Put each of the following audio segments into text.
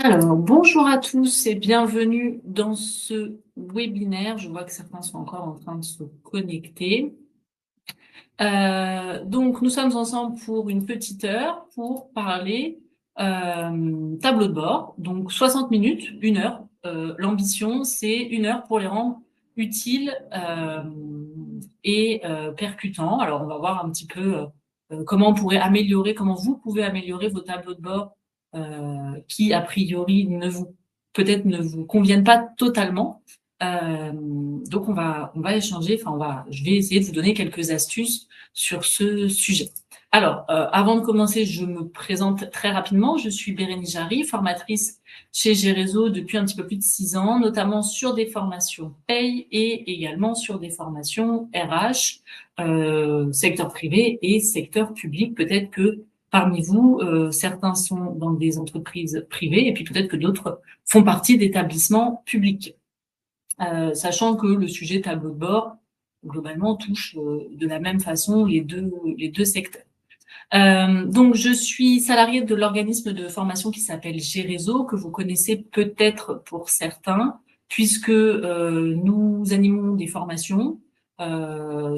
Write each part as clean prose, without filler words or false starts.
Alors, bonjour à tous et bienvenue dans ce webinaire. Je vois que certains sont encore en train de se connecter. Donc, nous sommes ensemble pour une petite heure pour parler tableau de bord. Donc, 60 minutes, une heure. L'ambition, c'est une heure pour les rendre utiles et percutants. Alors, on va voir un petit peu comment on pourrait améliorer, comment vous pouvez améliorer vos tableaux de bord qui, a priori, peut-être ne vous conviennent pas totalement. Donc, on va échanger. Je vais essayer de vous donner quelques astuces sur ce sujet. Alors, avant de commencer, je me présente très rapidement. Je suis Bérénice Jarry, formatrice chez Gérézo depuis un petit peu plus de 6 ans, notamment sur des formations paye et également sur des formations RH, secteur privé et secteur public. Peut-être que parmi vous, certains sont dans des entreprises privées et puis peut-être que d'autres font partie d'établissements publics. Sachant que le sujet tableau de bord, globalement, touche de la même façon les deux secteurs. Donc, je suis salariée de l'organisme de formation qui s'appelle Gérézo, que vous connaissez peut-être pour certains, puisque nous animons des formations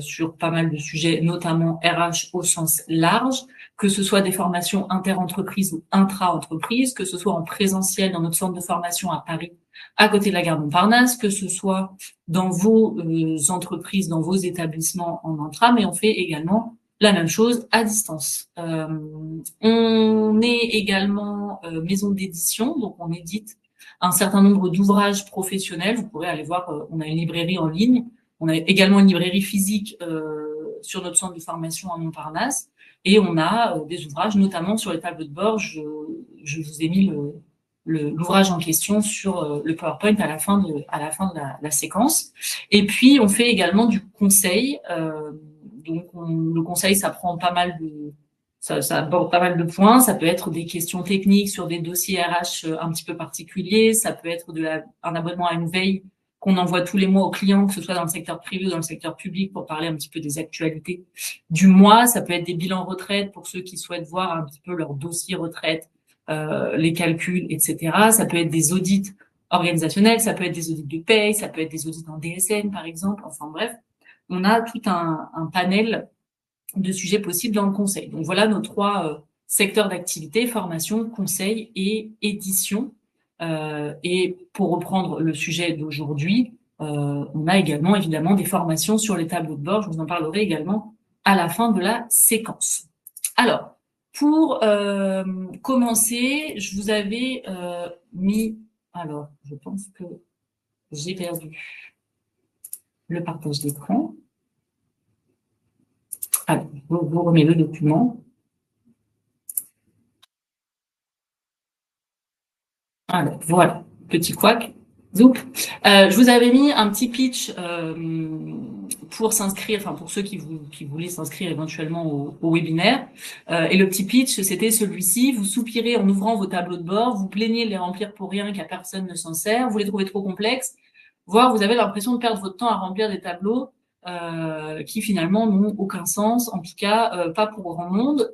sur pas mal de sujets, notamment RH au sens large, que ce soit des formations inter-entreprises ou intra-entreprises, que ce soit en présentiel dans notre centre de formation à Paris, à côté de la gare Montparnasse, que ce soit dans vos entreprises, dans vos établissements en intra, mais on fait également la même chose à distance. On est également maison d'édition, donc on édite un certain nombre d'ouvrages professionnels. Vous pourrez aller voir, on a une librairie en ligne, on a également une librairie physique sur notre centre de formation à Montparnasse, et on a des ouvrages, notamment sur les tableaux de bord. Je vous ai mis l'ouvrage en question sur le PowerPoint à la fin de la séquence. Et puis, on fait également du conseil. Donc, le conseil, ça aborde pas mal de points. Ça peut être des questions techniques sur des dossiers RH un petit peu particuliers. Ça peut être un abonnement à une veille qu'on envoie tous les mois aux clients, que ce soit dans le secteur privé ou dans le secteur public, pour parler un petit peu des actualités du mois. Ça peut être des bilans retraite pour ceux qui souhaitent voir un petit peu leur dossier retraite, les calculs, etc. Ça peut être des audits organisationnels, ça peut être des audits de paye, ça peut être des audits en DSN, par exemple. Enfin bref, on a tout un panel de sujets possibles dans le conseil. Donc voilà nos trois secteurs d'activité: formation, conseil et édition. Et pour reprendre le sujet d'aujourd'hui, on a également évidemment des formations sur les tableaux de bord. Je vous en parlerai également à la fin de la séquence. Alors, pour commencer, je vous avais mis... Alors, je pense que j'ai perdu le partage d'écran. Alors, je vous remets le document. Alors, voilà, petit couac. Donc, je vous avais mis un petit pitch pour s'inscrire, enfin pour ceux qui voulaient s'inscrire éventuellement au webinaire. Et le petit pitch, c'était celui-ci: vous soupirez en ouvrant vos tableaux de bord, vous plaignez de les remplir pour rien, qu'à personne ne s'en sert, vous les trouvez trop complexes, voire vous avez l'impression de perdre votre temps à remplir des tableaux qui finalement n'ont aucun sens, en tout cas pas pour grand monde.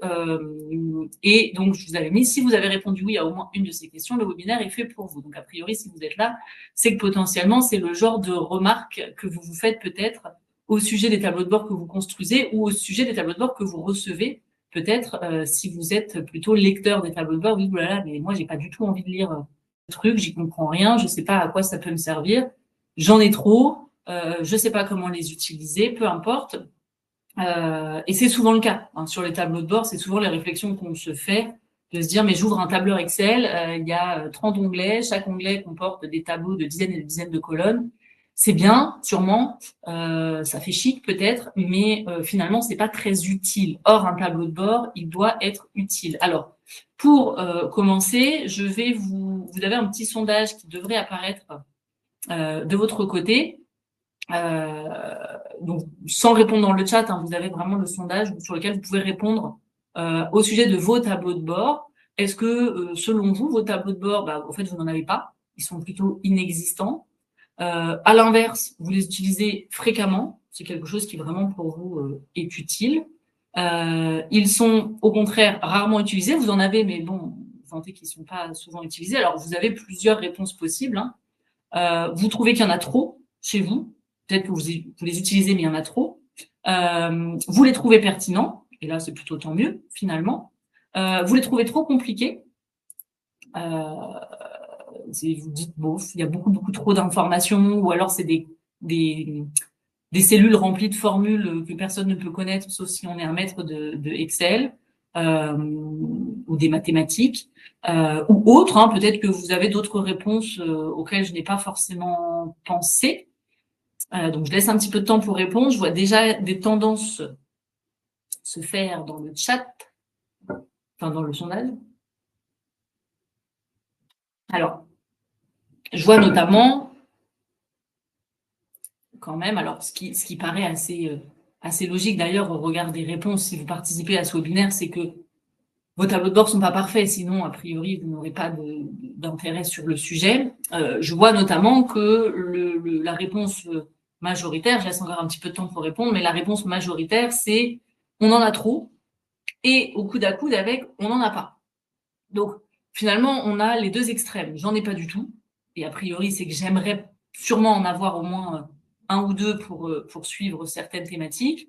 Et donc je vous avais mis, si vous avez répondu oui à au moins une de ces questions, le webinaire est fait pour vous. Donc a priori, si vous êtes là, c'est que potentiellement c'est le genre de remarques que vous vous faites peut-être au sujet des tableaux de bord que vous construisez ou au sujet des tableaux de bord que vous recevez. Peut-être si vous êtes plutôt lecteur des tableaux de bord, oui, voilà, mais moi j'ai pas du tout envie de lire le truc, j'y comprends rien, je sais pas à quoi ça peut me servir, j'en ai trop. Je sais pas comment les utiliser, peu importe. Et c'est souvent le cas hein, sur les tableaux de bord, c'est souvent les réflexions qu'on se fait de se dire mais j'ouvre un tableur Excel, il y a 30 onglets, chaque onglet comporte des tableaux de dizaines et de dizaines de colonnes. C'est bien, sûrement, ça fait chic peut-être, mais finalement c'est pas très utile. Or un tableau de bord, il doit être utile. Alors pour commencer, vous avez un petit sondage qui devrait apparaître de votre côté. Donc, sans répondre dans le chat, hein, vous avez vraiment le sondage sur lequel vous pouvez répondre au sujet de vos tableaux de bord. Est-ce que, selon vous, vos tableaux de bord, en fait, vous n'en avez pas, ils sont plutôt inexistants. À l'inverse, vous les utilisez fréquemment, c'est quelque chose qui vraiment pour vous est utile. Ils sont au contraire rarement utilisés, vous en avez, mais bon, sentez qu'ils sont pas souvent utilisés. Alors, vous avez plusieurs réponses possibles, hein. Vous trouvez qu'il y en a trop chez vous. Peut-être que vous les utilisez, mais il y en a trop. Vous les trouvez pertinents. Et là, c'est plutôt tant mieux, finalement. Vous les trouvez trop compliqués. Vous dites, bon, il y a beaucoup trop d'informations, ou alors c'est des cellules remplies de formules que personne ne peut connaître, sauf si on est un maître de Excel, ou des mathématiques, ou autres, hein. Peut-être que vous avez d'autres réponses auxquelles je n'ai pas forcément pensé. Donc, je laisse un petit peu de temps pour répondre. Je vois déjà des tendances se faire dans le chat, enfin dans le sondage. Alors, je vois notamment, quand même, alors ce qui paraît assez logique d'ailleurs au regard des réponses, si vous participez à ce webinaire, c'est que vos tableaux de bord sont pas parfaits, sinon a priori vous n'aurez pas d'intérêt sur le sujet. Je vois notamment que la réponse majoritaire, je laisse encore un petit peu de temps pour répondre, mais la réponse majoritaire c'est on en a trop, et au coude à coude avec on n'en a pas. Donc finalement on a les deux extrêmes. J'en ai pas du tout, et a priori c'est que j'aimerais sûrement en avoir au moins un ou deux pour suivre certaines thématiques.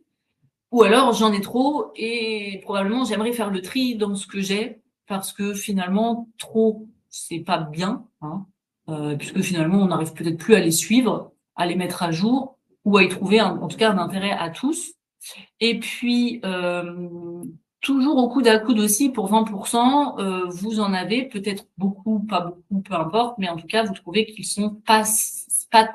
Ou alors j'en ai trop et probablement j'aimerais faire le tri dans ce que j'ai, parce que finalement trop c'est pas bien, hein, puisque finalement on n'arrive peut-être plus à les suivre, à les mettre à jour ou à y trouver en tout cas un intérêt à tous. Et puis toujours au coude à coude aussi pour 20%, vous en avez peut-être beaucoup, pas beaucoup, peu importe, mais en tout cas vous trouvez qu'ils sont pas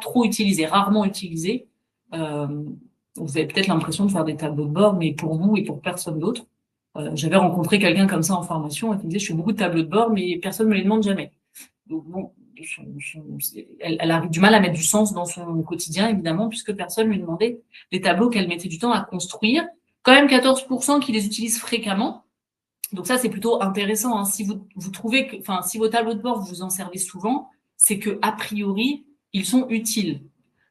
trop utilisés, rarement utilisés. Vous avez peut-être l'impression de faire des tableaux de bord, mais pour vous et pour personne d'autre. J'avais rencontré quelqu'un comme ça en formation et qui me disait, je fais beaucoup de tableaux de bord, mais personne ne me les demande jamais. Donc bon, elle a du mal à mettre du sens dans son quotidien, évidemment, puisque personne ne lui demandait les tableaux qu'elle mettait du temps à construire. Quand même 14% qui les utilisent fréquemment. Donc ça, c'est plutôt intéressant, hein. Si vous trouvez que, enfin, si vos tableaux de bord, vous vous en servez souvent, c'est que, a priori, ils sont utiles.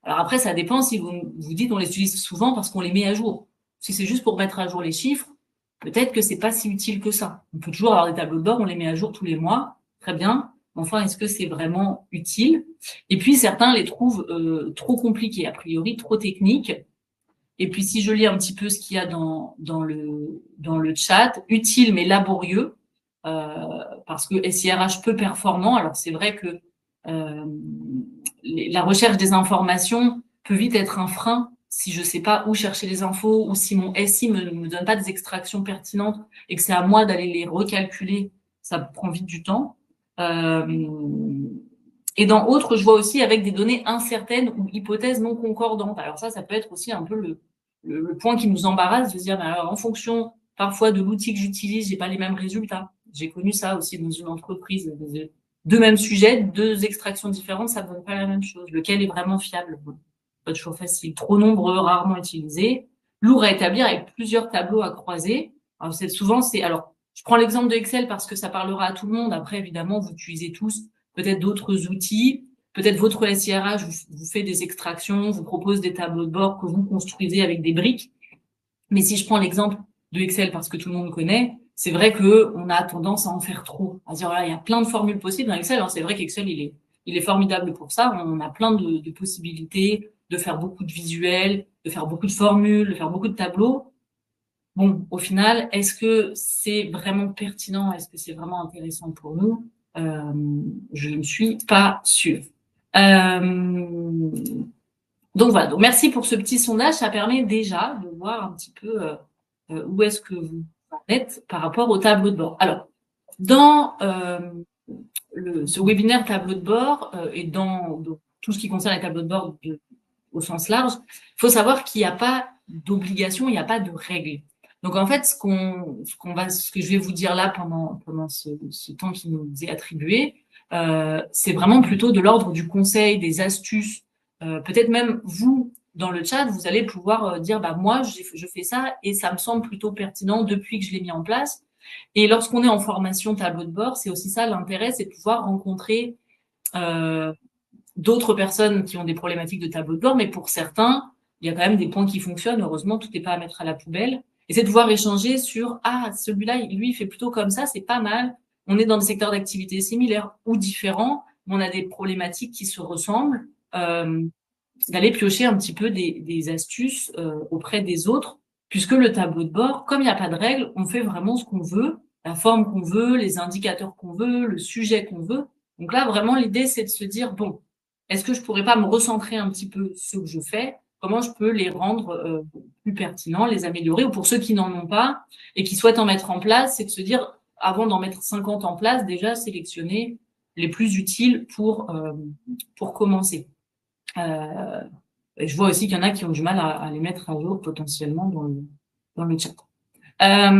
Alors après, ça dépend si vous dites on les utilise souvent parce qu'on les met à jour. Si c'est juste pour mettre à jour les chiffres, peut-être que c'est pas si utile que ça. On peut toujours avoir des tableaux de bord, on les met à jour tous les mois, très bien. Enfin, est-ce que c'est vraiment utile? Et puis certains les trouvent trop compliqués, a priori trop techniques. Et puis si je lis un petit peu ce qu'il y a dans le chat, utile mais laborieux, parce que SIRH peu performant. Alors c'est vrai que euh, la recherche des informations peut vite être un frein si je sais pas où chercher les infos, ou si mon SI me donne pas des extractions pertinentes et que c'est à moi d'aller les recalculer, ça prend vite du temps. Et dans autres, je vois aussi avec des données incertaines ou hypothèses non concordantes. Alors ça peut être aussi un peu le point qui nous embarrasse, de se dire, alors, en fonction parfois de l'outil que j'utilise, j'ai pas les mêmes résultats. J'ai connu ça aussi dans une entreprise. Deux mêmes sujets, deux extractions différentes, ça ne donne pas la même chose. Lequel est vraiment fiable? Bon, pas toujours facile. Trop nombreux, rarement utilisés. Lourd à établir avec plusieurs tableaux à croiser. Alors, alors, je prends l'exemple de Excel parce que ça parlera à tout le monde. Après, évidemment, vous utilisez tous peut-être d'autres outils. Peut-être votre SIRH vous fait des extractions, vous propose des tableaux de bord que vous construisez avec des briques. Mais si je prends l'exemple de Excel parce que tout le monde connaît, c'est vrai que on a tendance à en faire trop. À dire, voilà, il y a plein de formules possibles dans Excel. Alors, c'est vrai qu'Excel, il est formidable pour ça. On a plein de possibilités de faire beaucoup de visuels, de faire beaucoup de formules, de faire beaucoup de tableaux. Bon, au final, est-ce que c'est vraiment pertinent? Est-ce que c'est vraiment intéressant pour nous? Je ne suis pas sûre. Donc voilà, donc merci pour ce petit sondage, ça permet déjà de voir un petit peu où est-ce que vous en êtes par rapport au tableau de bord. Alors, dans ce webinaire tableau de bord et dans tout ce qui concerne les tableaux de bord au sens large, il faut savoir qu'il n'y a pas d'obligation, il n'y a pas de règle. Donc en fait, ce que je vais vous dire là pendant ce temps qui nous est attribué, c'est vraiment plutôt de l'ordre du conseil, des astuces. Peut-être même vous, dans le chat, vous allez pouvoir dire, bah moi, je fais ça et ça me semble plutôt pertinent depuis que je l'ai mis en place. Et lorsqu'on est en formation tableau de bord, c'est aussi ça l'intérêt, c'est de pouvoir rencontrer d'autres personnes qui ont des problématiques de tableau de bord, mais pour certains, il y a quand même des points qui fonctionnent. Heureusement, tout n'est pas à mettre à la poubelle. Et c'est de pouvoir échanger sur, ah, celui-là, lui, il fait plutôt comme ça, c'est pas mal. on est dans des secteurs d'activité similaires ou différents, mais on a des problématiques qui se ressemblent, d'aller piocher un petit peu des astuces auprès des autres, puisque le tableau de bord, comme il n'y a pas de règles, on fait vraiment ce qu'on veut, la forme qu'on veut, les indicateurs qu'on veut, le sujet qu'on veut. Donc là, vraiment, l'idée, c'est de se dire, bon, est-ce que je pourrais pas me recentrer un petit peu ce que je fais? Comment je peux les rendre plus pertinents, les améliorer? Ou pour ceux qui n'en ont pas et qui souhaitent en mettre en place, c'est de se dire, avant d'en mettre 50 en place, déjà sélectionner les plus utiles pour commencer. Et je vois aussi qu'il y en a qui ont du mal à les mettre à jour potentiellement dans le chat.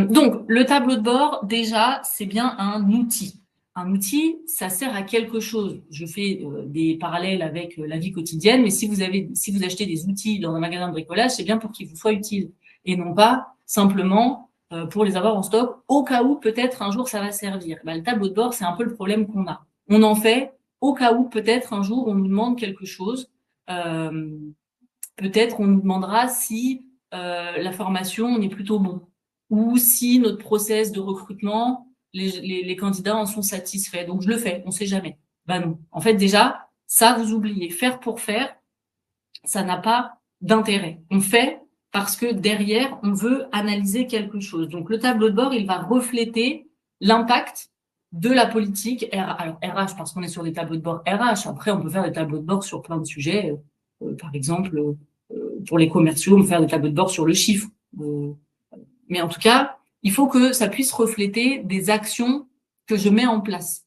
Donc, le tableau de bord, déjà, c'est bien un outil. Un outil, ça sert à quelque chose. Je fais des parallèles avec la vie quotidienne, mais si vous achetez des outils dans un magasin de bricolage, c'est bien pour qu'ils vous soient utiles et non pas simplement pour les avoir en stock au cas où peut-être un jour ça va servir. Le tableau de bord, c'est un peu le problème qu'on a. On en fait au cas où peut-être un jour on nous demande quelque chose. Peut-être on nous demandera si la formation on est plutôt bon ou si notre process de recrutement, les candidats en sont satisfaits. Donc je le fais, on sait jamais. Non. En fait déjà, ça vous oubliez. Faire pour faire, ça n'a pas d'intérêt. On fait parce que derrière, on veut analyser quelque chose. Donc le tableau de bord, il va refléter l'impact de la politique RH. Alors RH, parce qu'on est sur des tableaux de bord RH. Après, on peut faire des tableaux de bord sur plein de sujets. Par exemple, pour les commerciaux, on peut faire des tableaux de bord sur le chiffre. Mais en tout cas, il faut que ça puisse refléter des actions que je mets en place.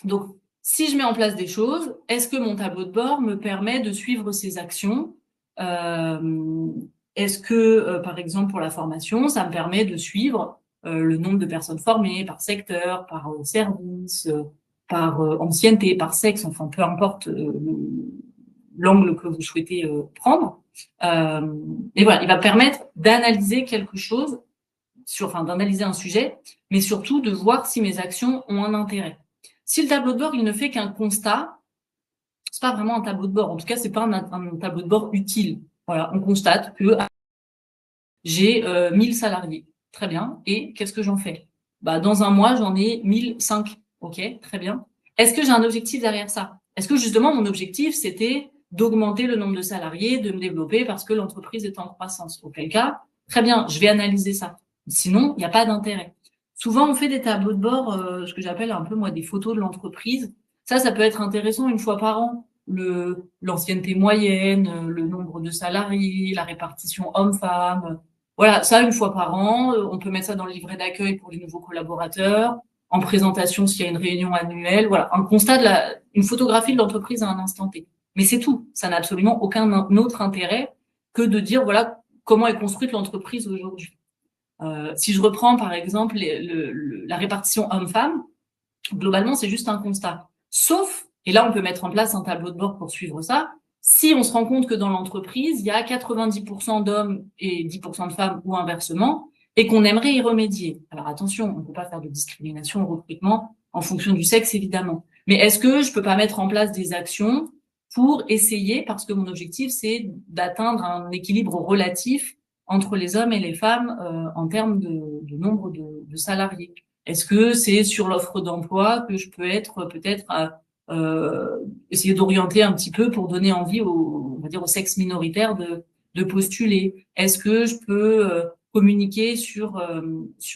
Donc, si je mets en place des choses, est-ce que mon tableau de bord me permet de suivre ces actions? Est-ce que, par exemple, pour la formation, ça me permet de suivre le nombre de personnes formées par secteur, par service, par ancienneté, par sexe, enfin, peu importe l'angle que vous souhaitez prendre. Et voilà, il va permettre d'analyser quelque chose, d'analyser un sujet, mais surtout de voir si mes actions ont un intérêt. Si le tableau de bord, il ne fait qu'un constat, c'est pas vraiment un tableau de bord. En tout cas, c'est pas un tableau de bord utile. Voilà, on constate que j'ai 1000 salariés. Très bien. Et qu'est-ce que j'en fais? Dans un mois, j'en ai 1005. OK, très bien. Est-ce que j'ai un objectif derrière ça? Est-ce que justement, mon objectif, c'était d'augmenter le nombre de salariés, de me développer parce que l'entreprise est en croissance? Auquel cas, très bien, je vais analyser ça. Sinon, il n'y a pas d'intérêt. Souvent, on fait des tableaux de bord, ce que j'appelle un peu, moi, des photos de l'entreprise. Ça peut être intéressant une fois par an. L'ancienneté moyenne, le nombre de salariés, la répartition homme-femme. Voilà, ça, une fois par an. On peut mettre ça dans le livret d'accueil pour les nouveaux collaborateurs, en présentation s'il y a une réunion annuelle. Voilà, un constat une photographie de l'entreprise à un instant T. Mais c'est tout. Ça n'a absolument aucun autre intérêt que de dire, voilà, comment est construite l'entreprise aujourd'hui. Si je reprends, par exemple, la répartition homme-femme, globalement, c'est juste un constat. Sauf, et là, on peut mettre en place un tableau de bord pour suivre ça, si on se rend compte que dans l'entreprise, il y a 90% d'hommes et 10% de femmes ou inversement, et qu'on aimerait y remédier. Alors attention, on ne peut pas faire de discrimination au recrutement en fonction du sexe, évidemment. Mais est-ce que je peux pas mettre en place des actions pour essayer, parce que mon objectif, c'est d'atteindre un équilibre relatif entre les hommes et les femmes en termes de nombre de salariés? Est-ce que c'est sur l'offre d'emploi que je peux être peut-être essayer d'orienter un petit peu pour donner envie on va dire, au sexe minoritaire de postuler? Est-ce que je peux communiquer sur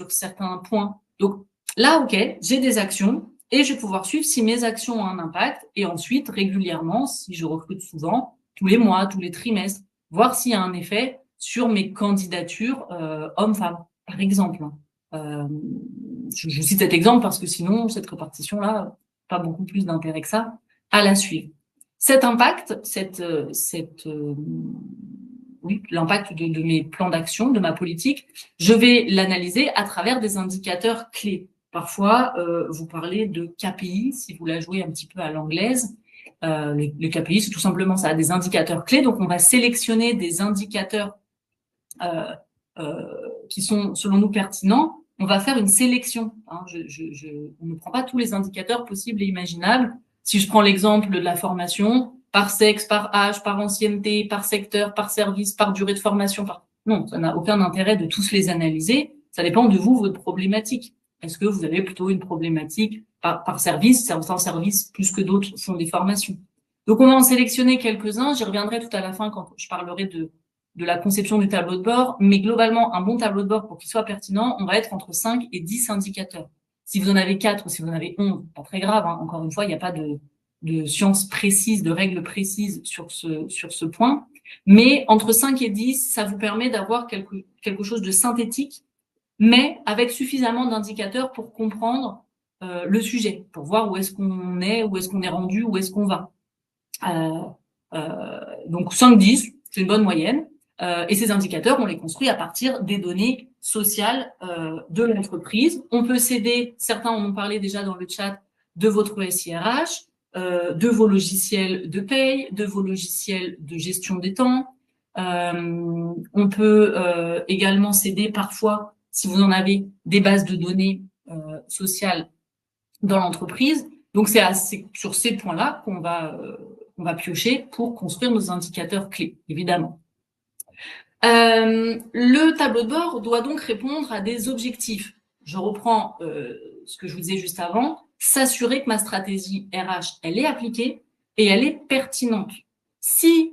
certains points? Donc là, OK, j'ai des actions et je vais pouvoir suivre si mes actions ont un impact et ensuite régulièrement, si je recrute souvent, tous les mois, tous les trimestres, voir s'il y a un effet sur mes candidatures hommes-femmes, par exemple. Je cite cet exemple parce que sinon, cette répartition-là, pas beaucoup plus d'intérêt que ça à la suivre. Cet impact, l'impact de mes plans d'action, de ma politique, je vais l'analyser à travers des indicateurs clés. Parfois, vous parlez de KPI, si vous la jouez un petit peu à l'anglaise. Les KPI, c'est tout simplement ça, des indicateurs clés. Donc, on va sélectionner des indicateurs qui sont, selon nous, pertinents. On va faire une sélection. On ne prend pas tous les indicateurs possibles et imaginables. Si je prends l'exemple de la formation, par sexe, par âge, par ancienneté, par secteur, par service, par durée de formation, non, ça n'a aucun intérêt de tous les analyser. Ça dépend de vous, votre problématique. Est-ce que vous avez plutôt une problématique par service? Certains services, plus que d'autres, font des formations. Donc, on va en sélectionner quelques-uns. J'y reviendrai tout à la fin quand je parlerai de la conception du tableau de bord. Mais globalement, un bon tableau de bord, pour qu'il soit pertinent, on va être entre 5 et 10 indicateurs. Si vous en avez 4 ou si vous en avez 11, pas très grave, hein. Encore une fois, il n'y a pas de science précise, de règles précises sur ce point. Mais entre 5 et 10, ça vous permet d'avoir quelque chose de synthétique, mais avec suffisamment d'indicateurs pour comprendre le sujet, pour voir où est-ce qu'on est, où est-ce qu'on est rendu, où est-ce qu'on va. Donc 5-10, c'est une bonne moyenne. Et ces indicateurs, on les construit à partir des données sociales de l'entreprise. On peut s'aider, certains en ont parlé déjà dans le chat, de votre SIRH, de vos logiciels de paye, de vos logiciels de gestion des temps. On peut également s'aider parfois, si vous en avez, des bases de données sociales dans l'entreprise. Donc c'est sur ces points-là qu'on va piocher pour construire nos indicateurs clés, évidemment. Le tableau de bord doit donc répondre à des objectifs. Je reprends ce que je vous disais juste avant, s'assurer que ma stratégie RH, elle est appliquée et elle est pertinente. Si,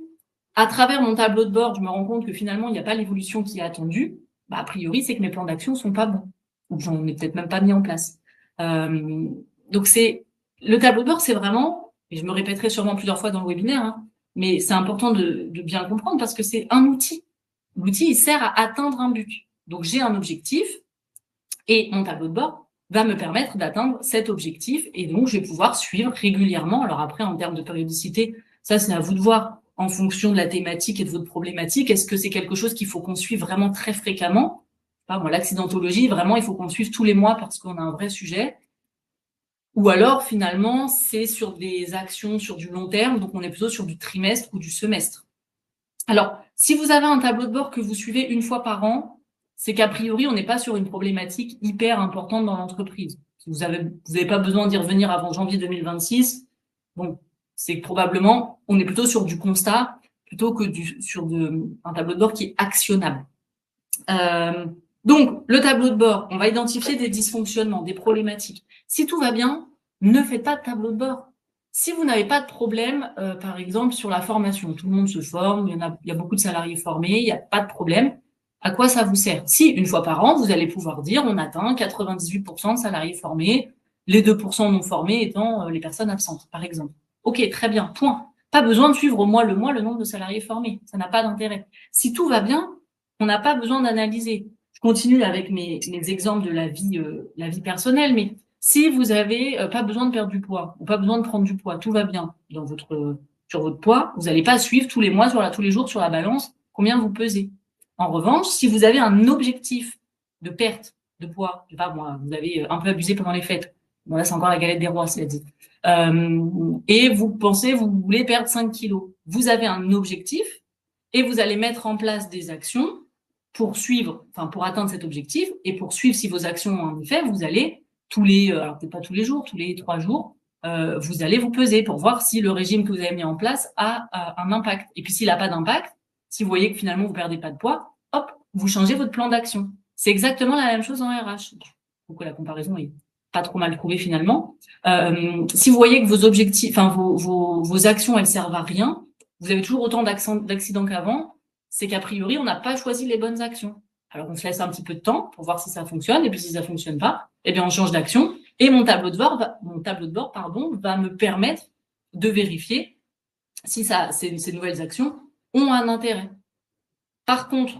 à travers mon tableau de bord, je me rends compte que finalement, il n'y a pas l'évolution qui est attendue, bah, a priori, c'est que mes plans d'action sont pas bons, ou que j'en ai peut-être même pas mis en place. Donc le tableau de bord, c'est vraiment, et je me répéterai sûrement plusieurs fois dans le webinaire, hein, mais c'est important de bien comprendre parce que c'est un outil. L'outil, il sert à atteindre un but. Donc, j'ai un objectif et mon tableau de bord va me permettre d'atteindre cet objectif et donc je vais pouvoir suivre régulièrement. Alors après, en termes de périodicité, ça, c'est à vous de voir en fonction de la thématique et de votre problématique. Est-ce que c'est quelque chose qu'il faut qu'on suive vraiment très fréquemment? Moi, l'accidentologie, vraiment, il faut qu'on suive tous les mois parce qu'on a un vrai sujet. Ou alors, finalement, c'est sur des actions sur du long terme, donc on est plutôt sur du trimestre ou du semestre. Alors, si vous avez un tableau de bord que vous suivez une fois par an, c'est qu'a priori, on n'est pas sur une problématique hyper importante dans l'entreprise. Si vous avez pas besoin d'y revenir avant janvier 2026. Bon, c'est que probablement, on est plutôt sur du constat plutôt que sur un tableau de bord qui est actionnable. Donc, le tableau de bord, on va identifier des dysfonctionnements, des problématiques. Si tout va bien, ne faites pas de tableau de bord. Si vous n'avez pas de problème, par exemple, sur la formation, tout le monde se forme, il y a beaucoup de salariés formés, il n'y a pas de problème. À quoi ça vous sert? Si, une fois par an, vous allez pouvoir dire, on atteint 98% de salariés formés, les 2% non formés étant les personnes absentes, par exemple. OK, très bien, point. Pas besoin de suivre au mois le nombre de salariés formés. Ça n'a pas d'intérêt. Si tout va bien, on n'a pas besoin d'analyser. Je continue avec mes exemples de la vie personnelle, mais si vous avez pas besoin de perdre du poids ou pas besoin de prendre du poids, tout va bien sur votre poids, vous n'allez pas suivre tous les mois, tous les jours sur la balance combien vous pesez. En revanche, si vous avez un objectif de perte de poids, je sais pas moi, vous avez un peu abusé pendant les fêtes, bon là c'est encore la galette des rois, c'est dit, et vous voulez perdre 5 kilos, vous avez un objectif et vous allez mettre en place des actions pour atteindre cet objectif et pour suivre si vos actions ont un effet, vous allez alors peut-être pas tous les jours, tous les 3 jours, vous allez vous peser pour voir si le régime que vous avez mis en place a un impact. Et puis s'il n'a pas d'impact, si vous voyez que finalement vous perdez pas de poids, hop, vous changez votre plan d'action. C'est exactement la même chose en RH. Donc la comparaison est pas trop mal trouvée finalement. Si vous voyez que vos objectifs, vos actions, elles servent à rien, vous avez toujours autant d'accidents qu'avant, c'est qu'a priori, on n'a pas choisi les bonnes actions. Alors, on se laisse un petit peu de temps pour voir si ça fonctionne, et puis si ça fonctionne pas, eh bien, on change d'action, et mon tableau de bord, va me permettre de vérifier si ces nouvelles actions ont un intérêt. Par contre,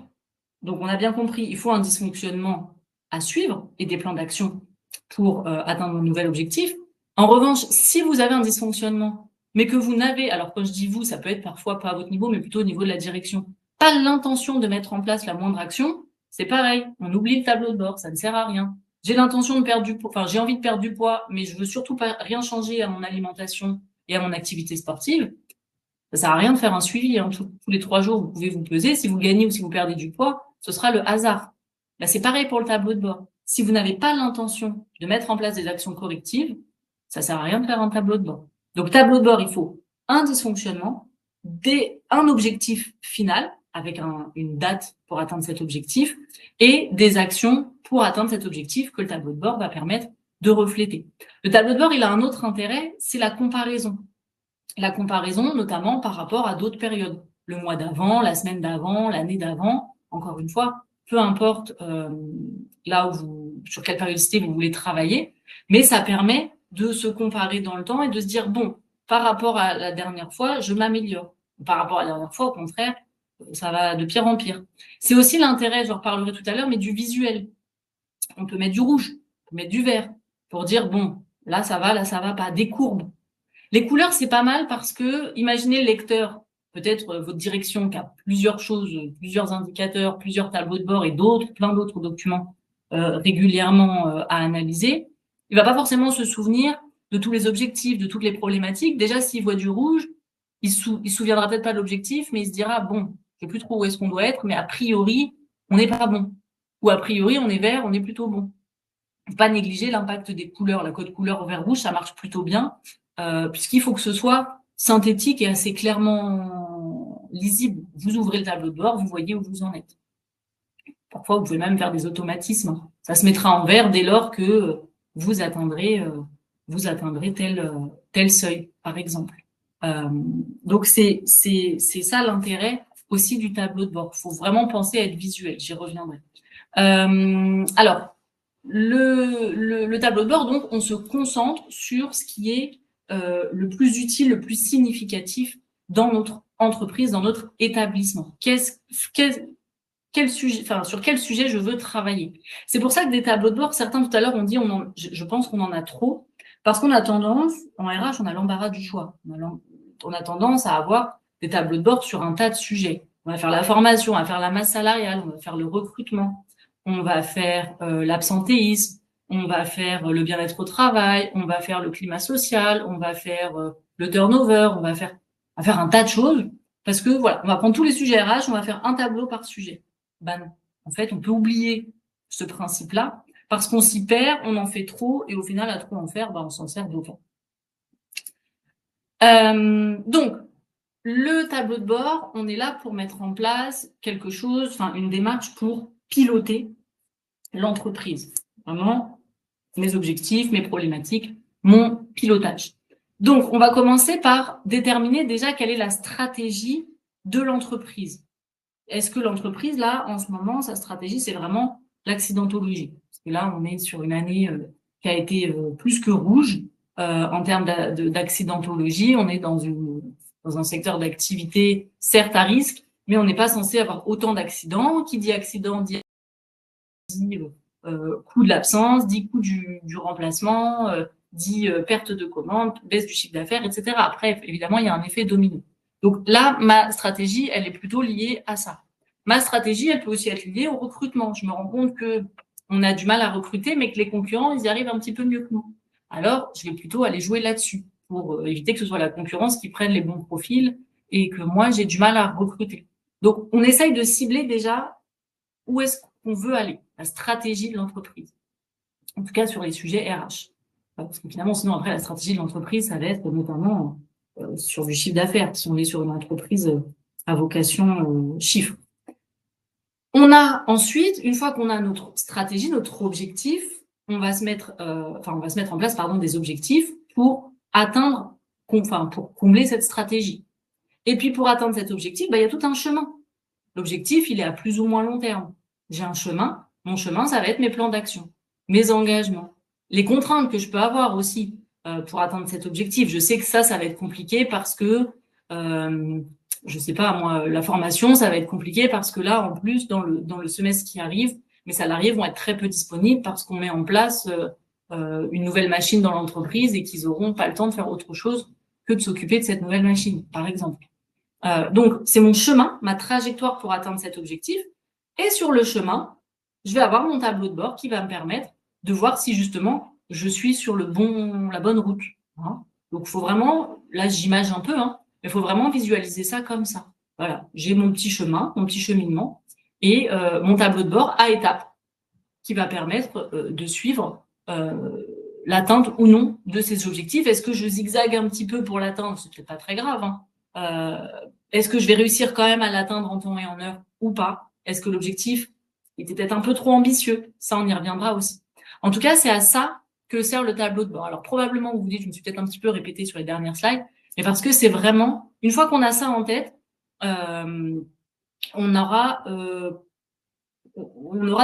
donc on a bien compris, il faut un dysfonctionnement à suivre et des plans d'action pour atteindre un nouvel objectif. En revanche, si vous avez un dysfonctionnement, mais que vous n'avez, alors quand je dis vous, ça peut être parfois pas à votre niveau, mais plutôt au niveau de la direction, pas l'intention de mettre en place la moindre action, c'est pareil, on oublie le tableau de bord, ça ne sert à rien. J'ai l'intention de perdre du poids, j'ai envie de perdre du poids, mais je veux surtout pas rien changer à mon alimentation et à mon activité sportive. Ça sert à rien de faire un suivi, hein. Tous les 3 jours, vous pouvez vous peser. Si vous gagnez ou si vous perdez du poids, ce sera le hasard. Là, c'est pareil pour le tableau de bord. Si vous n'avez pas l'intention de mettre en place des actions correctives, ça sert à rien de faire un tableau de bord. Donc, tableau de bord, il faut un dysfonctionnement, un objectif final, avec une date pour atteindre cet objectif, et des actions pour atteindre cet objectif que le tableau de bord va permettre de refléter. Le tableau de bord, il a un autre intérêt, c'est la comparaison. La comparaison, notamment par rapport à d'autres périodes. Le mois d'avant, la semaine d'avant, l'année d'avant, encore une fois, peu importe là où sur quelle périodicité vous voulez travailler, mais ça permet de se comparer dans le temps et de se dire, bon, par rapport à la dernière fois, je m'améliore. Par rapport à la dernière fois, au contraire, ça va de pire en pire. C'est aussi l'intérêt, j'en reparlerai tout à l'heure, mais du visuel. On peut mettre du rouge, on peut mettre du vert, pour dire, bon, là ça va pas, des courbes. Les couleurs, c'est pas mal parce que, imaginez le lecteur, peut-être votre direction qui a plusieurs choses, plusieurs indicateurs, plusieurs tableaux de bord et plein d'autres documents régulièrement à analyser. Il va pas forcément se souvenir de tous les objectifs, de toutes les problématiques. Déjà, s'il voit du rouge, il se souviendra peut-être pas de l'objectif, mais il se dira, bon, je sais plus trop où est-ce qu'on doit être, mais a priori, on n'est pas bon. Ou a priori, on est vert, on est plutôt bon. Faut pas négliger l'impact des couleurs. La code couleur vert-rouge, ça marche plutôt bien, puisqu'il faut que ce soit synthétique et assez clairement lisible. Vous ouvrez le tableau de bord, vous voyez où vous en êtes. Parfois, vous pouvez même faire des automatismes. Ça se mettra en vert dès lors que vous atteindrez tel seuil, par exemple. Donc c'est ça l'intérêt aussi du tableau de bord. Il faut vraiment penser à être visuel. J'y reviendrai. Alors, le tableau de bord, donc, on se concentre sur ce qui est le plus utile, le plus significatif dans notre entreprise, dans notre établissement. Sur quel sujet je veux travailler. C'est pour ça que des tableaux de bord, certains tout à l'heure ont dit, je pense qu'on en a trop, parce qu'on a tendance, en RH, on a l'embarras du choix. On a tendance à avoir des tableaux de bord sur un tas de sujets. On va faire la formation, on va faire la masse salariale, on va faire le recrutement, on va faire l'absentéisme, on va faire le bien-être au travail, on va faire le climat social, on va faire le turnover, on va faire un tas de choses, parce que voilà, on va prendre tous les sujets RH, on va faire un tableau par sujet. Ben non. En fait, on peut oublier ce principe-là parce qu'on s'y perd, on en fait trop et au final, à trop en faire, ben, on s'en sert d'autant. Donc, le tableau de bord, on est là pour mettre en place quelque chose, enfin une démarche pour piloter l'entreprise. Vraiment, mes objectifs, mes problématiques, mon pilotage. Donc, on va commencer par déterminer déjà quelle est la stratégie de l'entreprise. Est-ce que l'entreprise, là, en ce moment, sa stratégie, c'est vraiment l'accidentologie? Parce que là, on est sur une année qui a été plus que rouge en termes d'accidentologie. On est dans un secteur d'activité, certes à risque, mais on n'est pas censé avoir autant d'accidents. Qui dit accident dit coût de l'absence, dit coût du remplacement, dit perte de commande, baisse du chiffre d'affaires, etc. Après, évidemment, il y a un effet domino. Donc là, ma stratégie, elle est plutôt liée à ça. Ma stratégie, elle peut aussi être liée au recrutement. Je me rends compte que on a du mal à recruter, mais que les concurrents, ils y arrivent un petit peu mieux que nous. Alors, je vais plutôt aller jouer là-dessus pour éviter que ce soit la concurrence qui prenne les bons profils et que moi, j'ai du mal à recruter. Donc, on essaye de cibler déjà où est-ce qu'on veut aller, la stratégie de l'entreprise. En tout cas, sur les sujets RH. Parce que finalement, sinon, après, la stratégie de l'entreprise, ça va être notamment sur du chiffre d'affaires, si on est sur une entreprise à vocation chiffre. On a ensuite, une fois qu'on a notre stratégie, notre objectif, on va se mettre en place, des objectifs pour atteindre, pour combler cette stratégie. Et puis, pour atteindre cet objectif, il y a tout un chemin. L'objectif, il est à plus ou moins long terme. J'ai un chemin. Mon chemin, ça va être mes plans d'action, mes engagements, les contraintes que je peux avoir aussi pour atteindre cet objectif. Je sais que ça va être compliqué parce que, je sais pas, moi, la formation, ça va être compliqué parce que là, en plus, dans le semestre qui arrive, mes salariés vont être très peu disponibles parce qu'on met en place une nouvelle machine dans l'entreprise et qu'ils auront pas le temps de faire autre chose que de s'occuper de cette nouvelle machine, par exemple. Donc, c'est mon chemin, ma trajectoire pour atteindre cet objectif. Et sur le chemin, je vais avoir mon tableau de bord qui va me permettre de voir si justement je suis sur la bonne route. Hein. Donc, il faut vraiment, là j'image un peu, mais il faut vraiment visualiser ça comme ça. Voilà, j'ai mon petit chemin, mon petit cheminement et mon tableau de bord à étapes qui va permettre de suivre l'atteinte ou non de ces objectifs. Est-ce que je zigzague un petit peu pour l'atteindre? C'est peut-être pas très grave. Est-ce que je vais réussir quand même à l'atteindre en temps et en heure ou pas? Est-ce que l'objectif était peut-être un peu trop ambitieux? Ça, on y reviendra aussi. En tout cas, c'est à ça que sert le tableau de bord. Alors, probablement, vous vous dites, je me suis peut-être un petit peu répétée sur les dernières slides, mais parce que c'est vraiment, une fois qu'on a ça en tête, on aura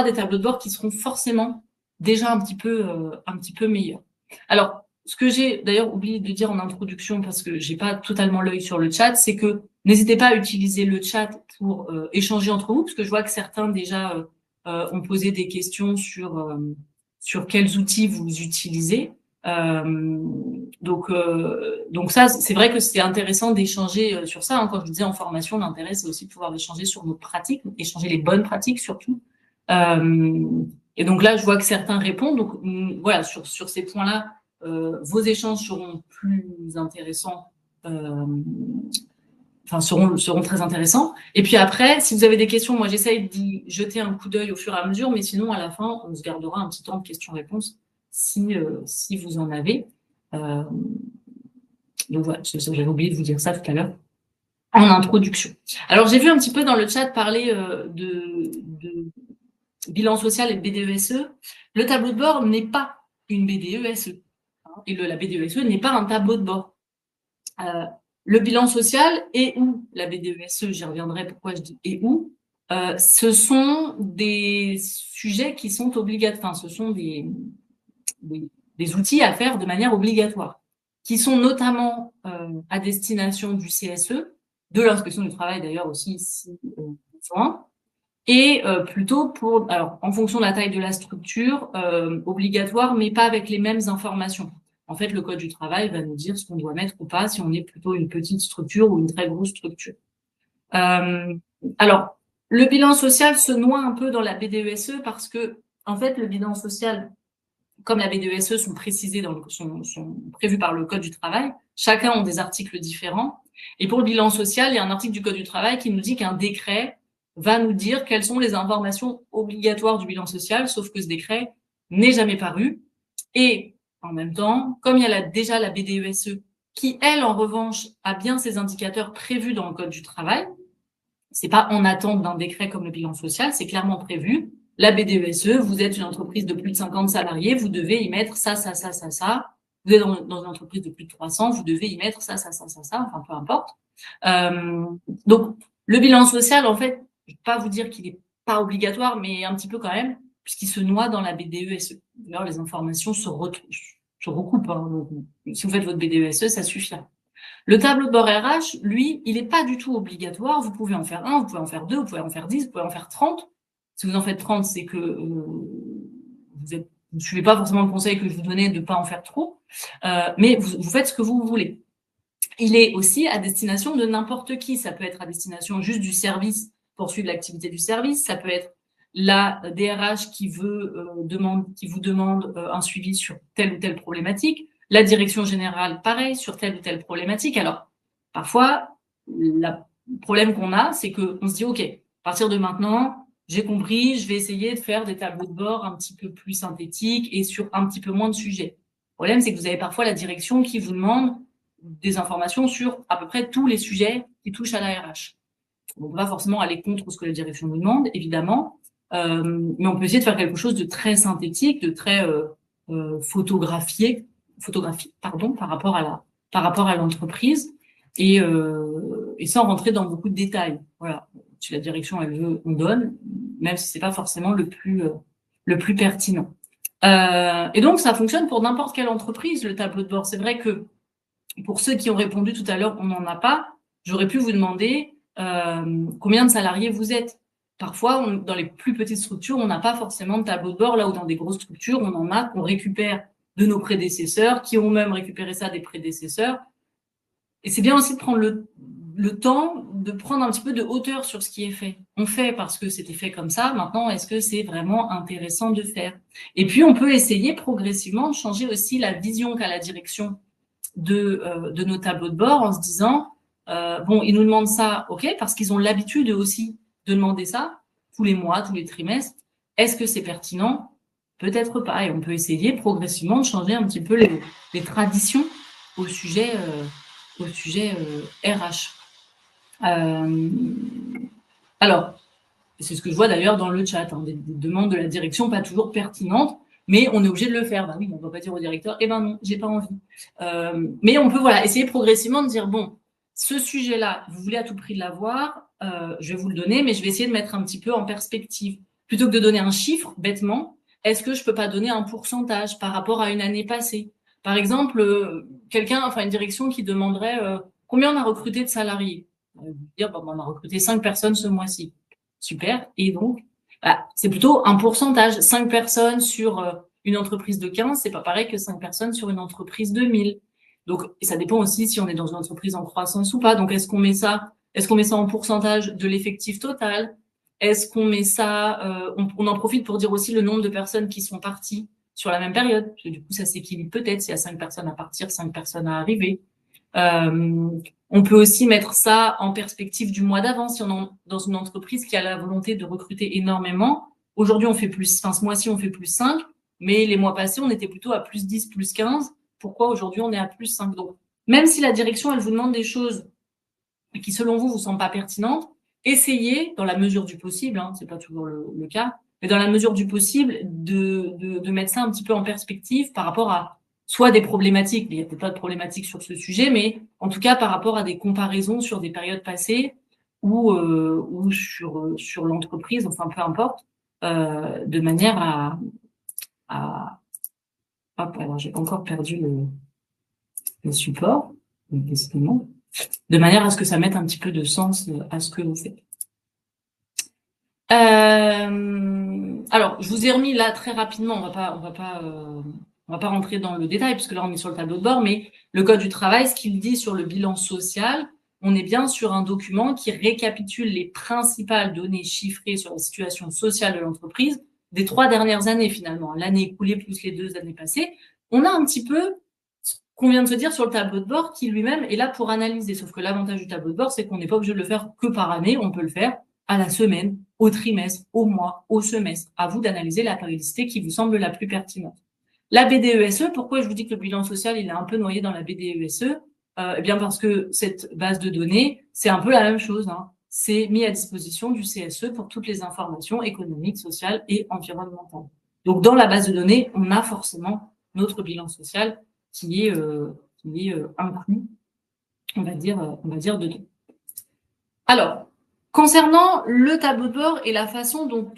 des tableaux de bord qui seront forcément déjà un petit peu meilleurs. Alors, ce que j'ai d'ailleurs oublié de dire en introduction, parce que j'ai pas totalement l'œil sur le chat, c'est que n'hésitez pas à utiliser le chat pour échanger entre vous, parce que je vois que certains déjà ont posé des questions sur quels outils vous utilisez. Donc ça, c'est vrai que c'est intéressant d'échanger sur ça. Hein. Quand je disais en formation, l'intérêt, c'est aussi de pouvoir échanger sur nos pratiques, échanger les bonnes pratiques surtout. Et donc là, je vois que certains répondent. Donc voilà, sur ces points-là, vos échanges seront plus intéressants, enfin seront très intéressants. Et puis après, si vous avez des questions, moi j'essaye d'y jeter un coup d'œil au fur et à mesure, mais sinon à la fin, on se gardera un petit temps de questions-réponses si vous en avez. Donc voilà, j'avais oublié de vous dire ça tout à l'heure en introduction. Alors j'ai vu un petit peu dans le chat parler de bilan social et de BDESE. Le tableau de bord n'est pas une BDESE. Et la BDESE n'est pas un tableau de bord. Le bilan social et ou la BDESE, j'y reviendrai pourquoi je dis et ou, ce sont des sujets qui sont obligatoires, enfin ce sont des outils à faire de manière obligatoire, qui sont notamment à destination du CSE, de l'inspection du travail d'ailleurs aussi si besoin, et plutôt alors en fonction de la taille de la structure, obligatoire, mais pas avec les mêmes informations. En fait, le code du travail va nous dire ce qu'on doit mettre ou pas, si on est plutôt une petite structure ou une très grosse structure. Alors, le bilan social se noie un peu dans la BDESE parce que, en fait, le bilan social, comme la BDESE sont précisés sont prévus par le code du travail, chacun ont des articles différents. Et pour le bilan social, il y a un article du code du travail qui nous dit qu'un décret va nous dire quelles sont les informations obligatoires du bilan social, sauf que ce décret n'est jamais paru. Et en même temps, comme il y a déjà la BDESE, qui, elle, en revanche, a bien ses indicateurs prévus dans le code du travail, c'est pas en attente d'un décret comme le bilan social, c'est clairement prévu. La BDESE, vous êtes une entreprise de plus de 50 salariés, vous devez y mettre ça. Vous êtes dans une entreprise de plus de 300, vous devez y mettre ça, enfin peu importe. Donc, le bilan social, en fait, je ne vais pas vous dire qu'il n'est pas obligatoire, mais un petit peu quand même, puisqu'il se noie dans la BDESE. D'ailleurs, les informations se recoupent. Hein. Donc, si vous faites votre BDESE, ça suffira. Le tableau de bord RH, lui, il n'est pas du tout obligatoire. Vous pouvez en faire 1, vous pouvez en faire 2, vous pouvez en faire 10, vous pouvez en faire 30. Si vous en faites 30, c'est que vous ne suivez pas forcément le conseil que je vous donnais de ne pas en faire trop, mais vous faites ce que vous voulez. Il est aussi à destination de n'importe qui. Ça peut être à destination juste du service, poursuivre l'activité du service. Ça peut être la DRH qui vous demande un suivi sur telle ou telle problématique. La direction générale, pareil, sur telle ou telle problématique. Alors, parfois, le problème qu'on a, c'est qu'on se dit, OK, à partir de maintenant, j'ai compris, je vais essayer de faire des tableaux de bord un petit peu plus synthétiques et sur un petit peu moins de sujets. Le problème, c'est que vous avez parfois la direction qui vous demande des informations sur à peu près tous les sujets qui touchent à la RH. On ne peut pas forcément aller contre ce que la direction nous demande, évidemment, mais on peut essayer de faire quelque chose de très synthétique, de très photographique, par rapport à l'entreprise, et sans rentrer dans beaucoup de détails. Voilà. Si la direction elle veut, on donne, même si c'est pas forcément le plus pertinent. Et donc ça fonctionne pour n'importe quelle entreprise, le tableau de bord. C'est vrai que pour ceux qui ont répondu tout à l'heure, on n'en a pas. J'aurais pu vous demander combien de salariés vous êtes. Parfois, dans les plus petites structures, on n'a pas forcément de tableau de bord, là où dans des grosses structures, on en a qu'on récupère de nos prédécesseurs, qui ont même récupéré ça des prédécesseurs. Et c'est bien aussi de prendre le temps de prendre un petit peu de hauteur sur ce qui est fait. On fait parce que c'était fait comme ça. Maintenant, est-ce que c'est vraiment intéressant de faire? Et puis, on peut essayer progressivement de changer aussi la vision qu'a la direction de nos tableaux de bord en se disant bon, ils nous demandent ça, ok, parce qu'ils ont l'habitude aussi de demander ça tous les mois, tous les trimestres. Est-ce que c'est pertinent? Peut-être pas. Et on peut essayer progressivement de changer un petit peu les traditions au sujet RH. Alors, c'est ce que je vois d'ailleurs dans le chat, hein, des demandes de la direction pas toujours pertinentes, mais on est obligé de le faire. Bah oui, on ne va pas dire au directeur, eh ben non, j'ai pas envie. Mais on peut voilà essayer progressivement de dire bon, ce sujet-là, vous voulez à tout prix l'avoir, je vais vous le donner, mais je vais essayer de mettre un petit peu en perspective. Plutôt que de donner un chiffre, bêtement, est-ce que je peux pas donner un pourcentage par rapport à une année passée? Par exemple, une direction qui demanderait combien on a recruté de salariés. Dire, bon, on a recruté 5 personnes ce mois-ci. Super. Et donc, bah, c'est plutôt un pourcentage. 5 personnes sur une entreprise de 15, c'est pas pareil que 5 personnes sur une entreprise de 1000. Donc, et ça dépend aussi si on est dans une entreprise en croissance ou pas. Donc, est-ce qu'on met ça en pourcentage de l'effectif total? Est-ce qu'on met ça, on en profite pour dire aussi le nombre de personnes qui sont parties sur la même période. Parce que du coup, ça s'équilibre peut-être s'il y a 5 personnes à partir, 5 personnes à arriver. On peut aussi mettre ça en perspective du mois d'avant. Si on est dans une entreprise qui a la volonté de recruter énormément, aujourd'hui on fait plus, enfin ce mois-ci on fait plus 5, mais les mois passés on était plutôt à plus 10, plus 15. Pourquoi aujourd'hui on est à plus 5? Donc, même si la direction elle vous demande des choses qui selon vous semblent pas pertinentes, essayez, dans la mesure du possible, hein, c'est pas toujours le cas, mais dans la mesure du possible, de mettre ça un petit peu en perspective par rapport à soit des problématiques, il n'y a peut-être pas de problématiques sur ce sujet, mais en tout cas par rapport à des comparaisons sur des périodes passées ou sur l'entreprise, enfin peu importe, de manière à hop, alors j'ai encore perdu le support, décidément, de manière à ce que ça mette un petit peu de sens à ce que vous faites. Alors, je vous ai remis là très rapidement, on va pas rentrer dans le détail puisque là on est sur le tableau de bord, mais le code du travail, ce qu'il dit sur le bilan social, on est bien sur un document qui récapitule les principales données chiffrées sur la situation sociale de l'entreprise des 3 dernières années finalement, l'année écoulée plus les 2 années passées. On a un petit peu ce qu'on vient de se dire sur le tableau de bord qui lui-même est là pour analyser. Sauf que l'avantage du tableau de bord, c'est qu'on n'est pas obligé de le faire que par année, on peut le faire à la semaine, au trimestre, au mois, au semestre. À vous d'analyser la périodicité qui vous semble la plus pertinente. La BDESE, pourquoi je vous dis que le bilan social, il est un peu noyé dans la BDESE? Eh bien parce que cette base de données, c'est un peu la même chose, hein. C'est mis à disposition du CSE pour toutes les informations économiques, sociales et environnementales. Donc dans la base de données, on a forcément notre bilan social qui est inclus, on va dire dedans. Alors, concernant le tableau de bord et la façon dont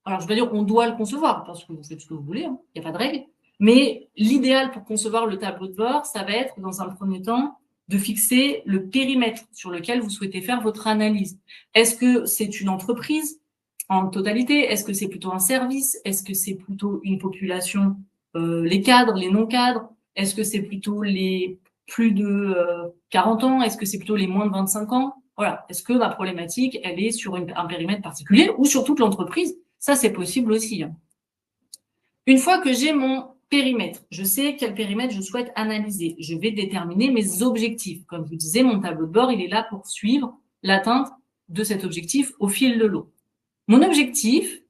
alors je vais dire on doit le concevoir, parce que vous faites ce que vous voulez, hein, il n'y a pas de règle, mais l'idéal pour concevoir le tableau de bord, ça va être, dans un premier temps, de fixer le périmètre sur lequel vous souhaitez faire votre analyse. Est-ce que c'est une entreprise en totalité? Est-ce que c'est plutôt un service? Est-ce que c'est plutôt une population, les cadres, les non-cadres? Est-ce que c'est plutôt les plus de 40 ans? Est-ce que c'est plutôt les moins de 25 ans? Voilà. Est-ce que ma problématique, elle est sur un périmètre particulier ou sur toute l'entreprise? Ça, c'est possible aussi, hein. Une fois que j'ai mon périmètre, je sais quel périmètre je souhaite analyser. Je vais déterminer mes objectifs. Comme je vous disais, mon tableau de bord, il est là pour suivre l'atteinte de cet objectif au fil de l'eau. Mon objectif,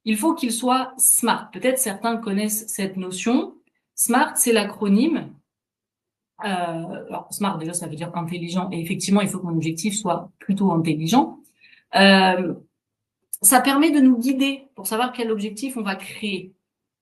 il faut qu'il soit SMART. Peut-être certains connaissent cette notion. SMART, c'est l'acronyme. Alors, SMART, déjà, ça veut dire intelligent. Et effectivement, il faut que mon objectif soit plutôt intelligent. Ça permet de nous guider pour savoir quel objectif on va créer.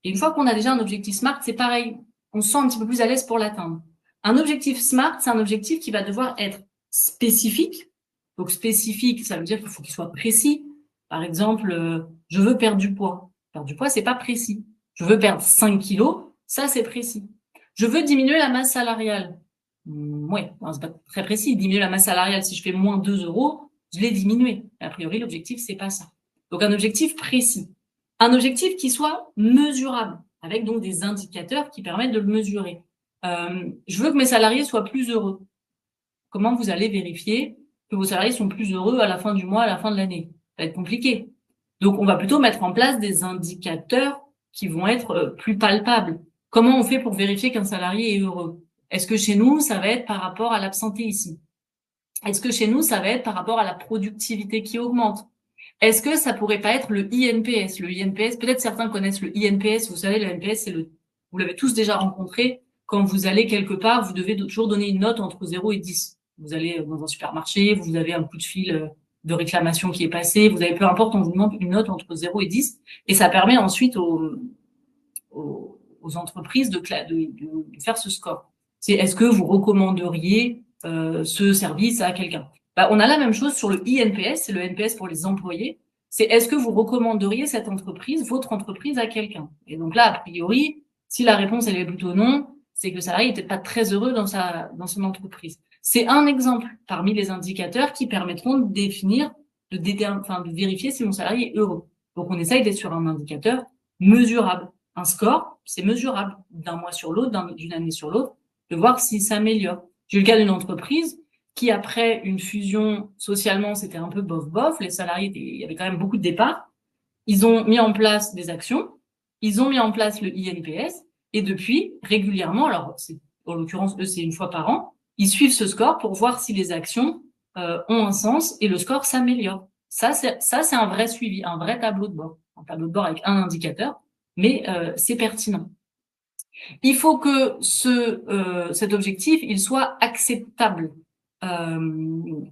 Et une fois qu'on a déjà un objectif SMART, c'est pareil. On se sent un petit peu plus à l'aise pour l'atteindre. Un objectif SMART, c'est un objectif qui va devoir être spécifique. Donc, spécifique, ça veut dire qu'il faut qu'il soit précis. Par exemple, je veux perdre du poids. Perdre du poids, c'est pas précis. Je veux perdre 5 kilos, ça, c'est précis. Je veux diminuer la masse salariale. Oui, c'est pas très précis. Diminuer la masse salariale, si je fais moins 2 euros, je l'ai diminué. A priori, l'objectif, c'est pas ça. Donc, un objectif précis. Un objectif qui soit mesurable, avec donc des indicateurs qui permettent de le mesurer. Je veux que mes salariés soient plus heureux. Comment vous allez vérifier que vos salariés sont plus heureux à la fin du mois, à la fin de l'année? Ça va être compliqué. Donc, on va plutôt mettre en place des indicateurs qui vont être plus palpables. Comment on fait pour vérifier qu'un salarié est heureux? Est-ce que chez nous, ça va être par rapport à l'absentéisme? Est-ce que chez nous, ça va être par rapport à la productivité qui augmente? Est-ce que ça pourrait pas être le INPS? Le INPS, peut-être certains connaissent le INPS. Vous savez, le INPS, vous l'avez tous déjà rencontré. Quand vous allez quelque part, vous devez toujours donner une note entre 0 et 10. Vous allez dans un supermarché, vous avez un coup de fil de réclamation qui est passé, vous avez peu importe, on vous demande une note entre 0 et 10, et ça permet ensuite aux entreprises de faire ce score. C'est est-ce que vous recommanderiez ce service à quelqu'un? Bah, on a la même chose sur le INPS, c'est le NPS pour les employés. C'est est-ce que vous recommanderiez cette entreprise, votre entreprise, à quelqu'un? Et donc là, a priori, si la réponse elle est plutôt non, c'est que le salarié n'est peut-être pas très heureux dans son entreprise. C'est un exemple parmi les indicateurs qui permettront de définir, de vérifier si mon salarié est heureux. Donc on essaye d'être sur un indicateur mesurable. Un score, c'est mesurable d'un mois sur l'autre, d'une année sur l'autre, de voir s'il s'améliore. J'ai eu le cas d'une entreprise qui, après une fusion, socialement, c'était un peu bof-bof, les salariés, il y avait quand même beaucoup de départs. Ils ont mis en place des actions, ils ont mis en place le INPS, et depuis, régulièrement, alors en l'occurrence, eux, c'est une fois par an, ils suivent ce score pour voir si les actions ont un sens et le score s'améliore. Ça, c'est un vrai suivi, un vrai tableau de bord. Un tableau de bord avec un indicateur, mais c'est pertinent. Il faut que cet objectif, il soit acceptable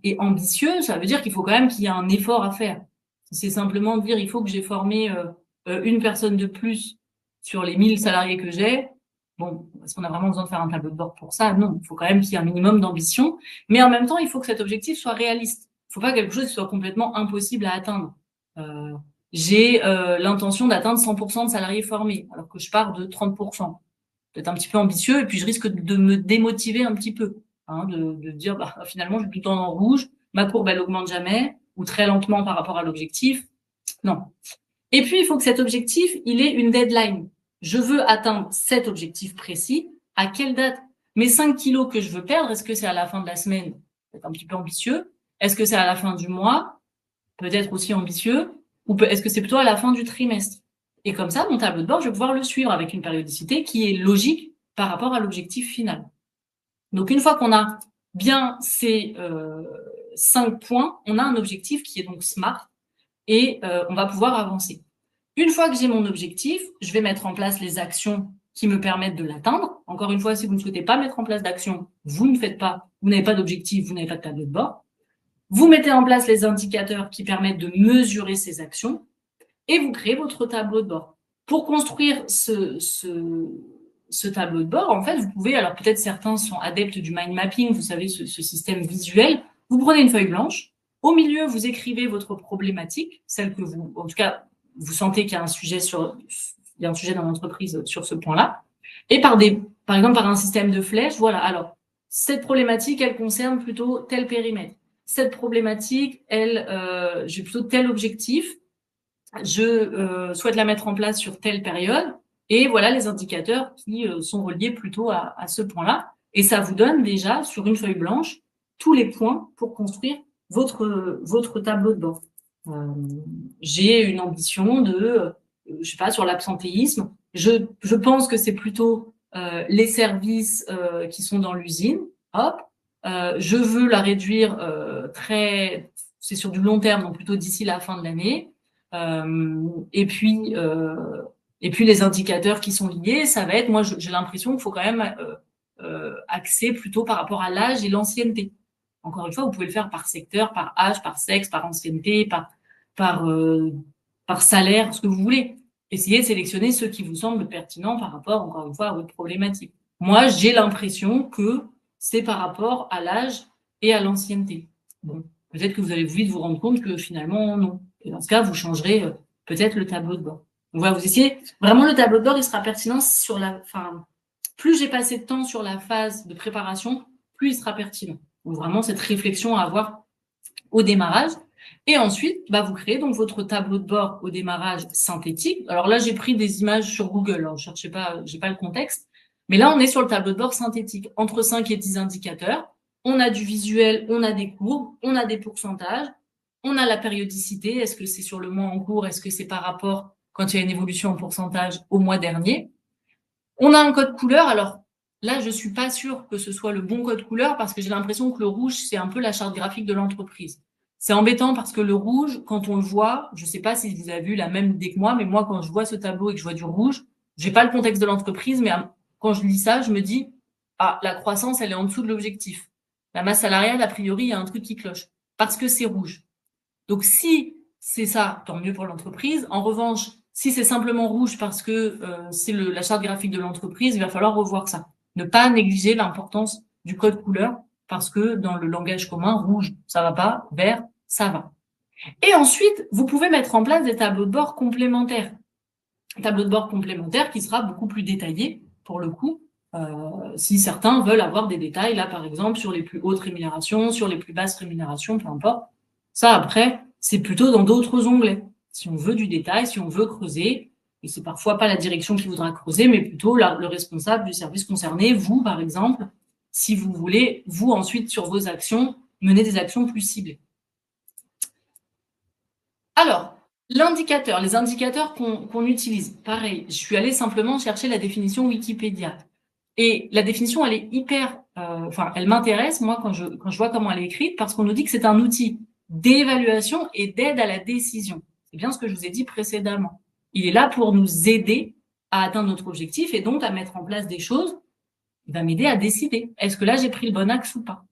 et ambitieux. Ça veut dire qu'il faut quand même qu'il y ait un effort à faire. C'est simplement dire il faut que j'ai formé une personne de plus sur les 1000 salariés que j'ai. Bon, est-ce qu'on a vraiment besoin de faire un tableau de bord pour ça? Non, il faut quand même qu'il y ait un minimum d'ambition. Mais en même temps, il faut que cet objectif soit réaliste. Il ne faut pas quelque chose qui soit complètement impossible à atteindre. J'ai l'intention d'atteindre 100% de salariés formés, alors que je pars de 30%. Peut-être un petit peu ambitieux, et puis je risque de me démotiver un petit peu, hein, de dire bah, finalement je suis tout le temps en rouge, ma courbe elle augmente jamais, ou très lentement par rapport à l'objectif. Non. Et puis il faut que cet objectif, il ait une deadline. Je veux atteindre cet objectif précis. À quelle date? Mes 5 kilos que je veux perdre, est-ce que c'est à la fin de la semaine? Peut-être un petit peu ambitieux. Est-ce que c'est à la fin du mois? Peut-être aussi ambitieux. Ou est-ce que c'est plutôt à la fin du trimestre? Et comme ça, mon tableau de bord, je vais pouvoir le suivre avec une périodicité qui est logique par rapport à l'objectif final. Donc, une fois qu'on a bien ces 5 points, on a un objectif qui est donc SMART et on va pouvoir avancer. Une fois que j'ai mon objectif, je vais mettre en place les actions qui me permettent de l'atteindre. Encore une fois, si vous ne souhaitez pas mettre en place d'action, vous ne faites pas, vous n'avez pas d'objectif, vous n'avez pas de tableau de bord. Vous mettez en place les indicateurs qui permettent de mesurer ces actions et vous créez votre tableau de bord. Pour construire ce tableau de bord, en fait, vous pouvez, alors peut-être certains sont adeptes du mind mapping, vous savez, ce système visuel. Vous prenez une feuille blanche, au milieu, vous écrivez votre problématique, celle que vous, en tout cas, vous sentez qu'il y a un sujet il y a un sujet dans l'entreprise sur ce point-là. Et par exemple, par un système de flèches, voilà. Alors, cette problématique, elle concerne plutôt tel périmètre. Cette problématique, j'ai plutôt tel objectif. Je souhaite la mettre en place sur telle période. Et voilà les indicateurs qui sont reliés plutôt à ce point-là. Et ça vous donne déjà, sur une feuille blanche, tous les points pour construire votre tableau de bord. J'ai une ambition je sais pas, sur l'absentéisme. Je pense que c'est plutôt les services qui sont dans l'usine. Hop. Je veux la réduire c'est sur du long terme, donc plutôt d'ici la fin de l'année. Et puis les indicateurs qui sont liés, ça va être, moi j'ai l'impression qu'il faut quand même axer plutôt par rapport à l'âge et l'ancienneté. Encore une fois, vous pouvez le faire par secteur, par âge, par sexe, par ancienneté, par salaire, ce que vous voulez. Essayez de sélectionner ceux qui vous semblent pertinents par rapport, encore une fois, à votre problématique. Moi, j'ai l'impression que c'est par rapport à l'âge et à l'ancienneté. Bon, peut-être que vous allez vite vous rendre compte que finalement, non. Et dans ce cas, vous changerez peut-être le tableau de bord. Donc voilà, vous essayez. Vraiment, le tableau de bord, il sera pertinent plus j'ai passé de temps sur la phase de préparation, plus il sera pertinent. Donc vraiment, cette réflexion à avoir au démarrage. Et ensuite, vous créez donc votre tableau de bord au démarrage synthétique. Alors là, j'ai pris des images sur Google. Alors, je cherchais pas, j'ai pas le contexte. Mais là, on est sur le tableau de bord synthétique. Entre 5 et 10 indicateurs. On a du visuel, on a des courbes, on a des pourcentages, on a la périodicité. Est-ce que c'est sur le mois en cours? Est-ce que c'est par rapport, quand il y a une évolution en pourcentage, au mois dernier? On a un code couleur. Alors là, je suis pas sûre que ce soit le bon code couleur parce que j'ai l'impression que le rouge, c'est un peu la charte graphique de l'entreprise. C'est embêtant parce que le rouge, quand on le voit, je sais pas si vous avez vu la même idée que moi, mais moi, quand je vois ce tableau et que je vois du rouge, j'ai pas le contexte de l'entreprise, mais quand je lis ça, je me dis, ah, la croissance, elle est en dessous de l'objectif. La masse salariale, a priori, il y a un truc qui cloche parce que c'est rouge. Donc, si c'est ça, tant mieux pour l'entreprise. En revanche, si c'est simplement rouge parce que c'est la charte graphique de l'entreprise, il va falloir revoir ça. Ne pas négliger l'importance du code couleur parce que dans le langage commun, rouge, ça va pas, vert, ça va. Et ensuite, vous pouvez mettre en place des tableaux de bord complémentaires. Un tableau de bord complémentaire qui sera beaucoup plus détaillé, pour le coup, si certains veulent avoir des détails, là, par exemple, sur les plus hautes rémunérations, sur les plus basses rémunérations, peu importe. Ça, après, c'est plutôt dans d'autres onglets. Si on veut du détail, si on veut creuser, et c'est parfois pas la direction qui voudra creuser, mais plutôt le responsable du service concerné, vous, par exemple, si vous voulez, vous, ensuite, sur vos actions, mener des actions plus ciblées. Alors, l'indicateur, les indicateurs qu'on utilise, pareil, je suis allée simplement chercher la définition Wikipédia. Et la définition, elle est hyper, enfin, elle m'intéresse, moi, quand je vois comment elle est écrite, parce qu'on nous dit que c'est un outil d'évaluation et d'aide à la décision. C'est bien ce que je vous ai dit précédemment. Il est là pour nous aider à atteindre notre objectif et donc à mettre en place des choses. Il va m'aider à décider. Est-ce que là, j'ai pris le bon axe ou pas?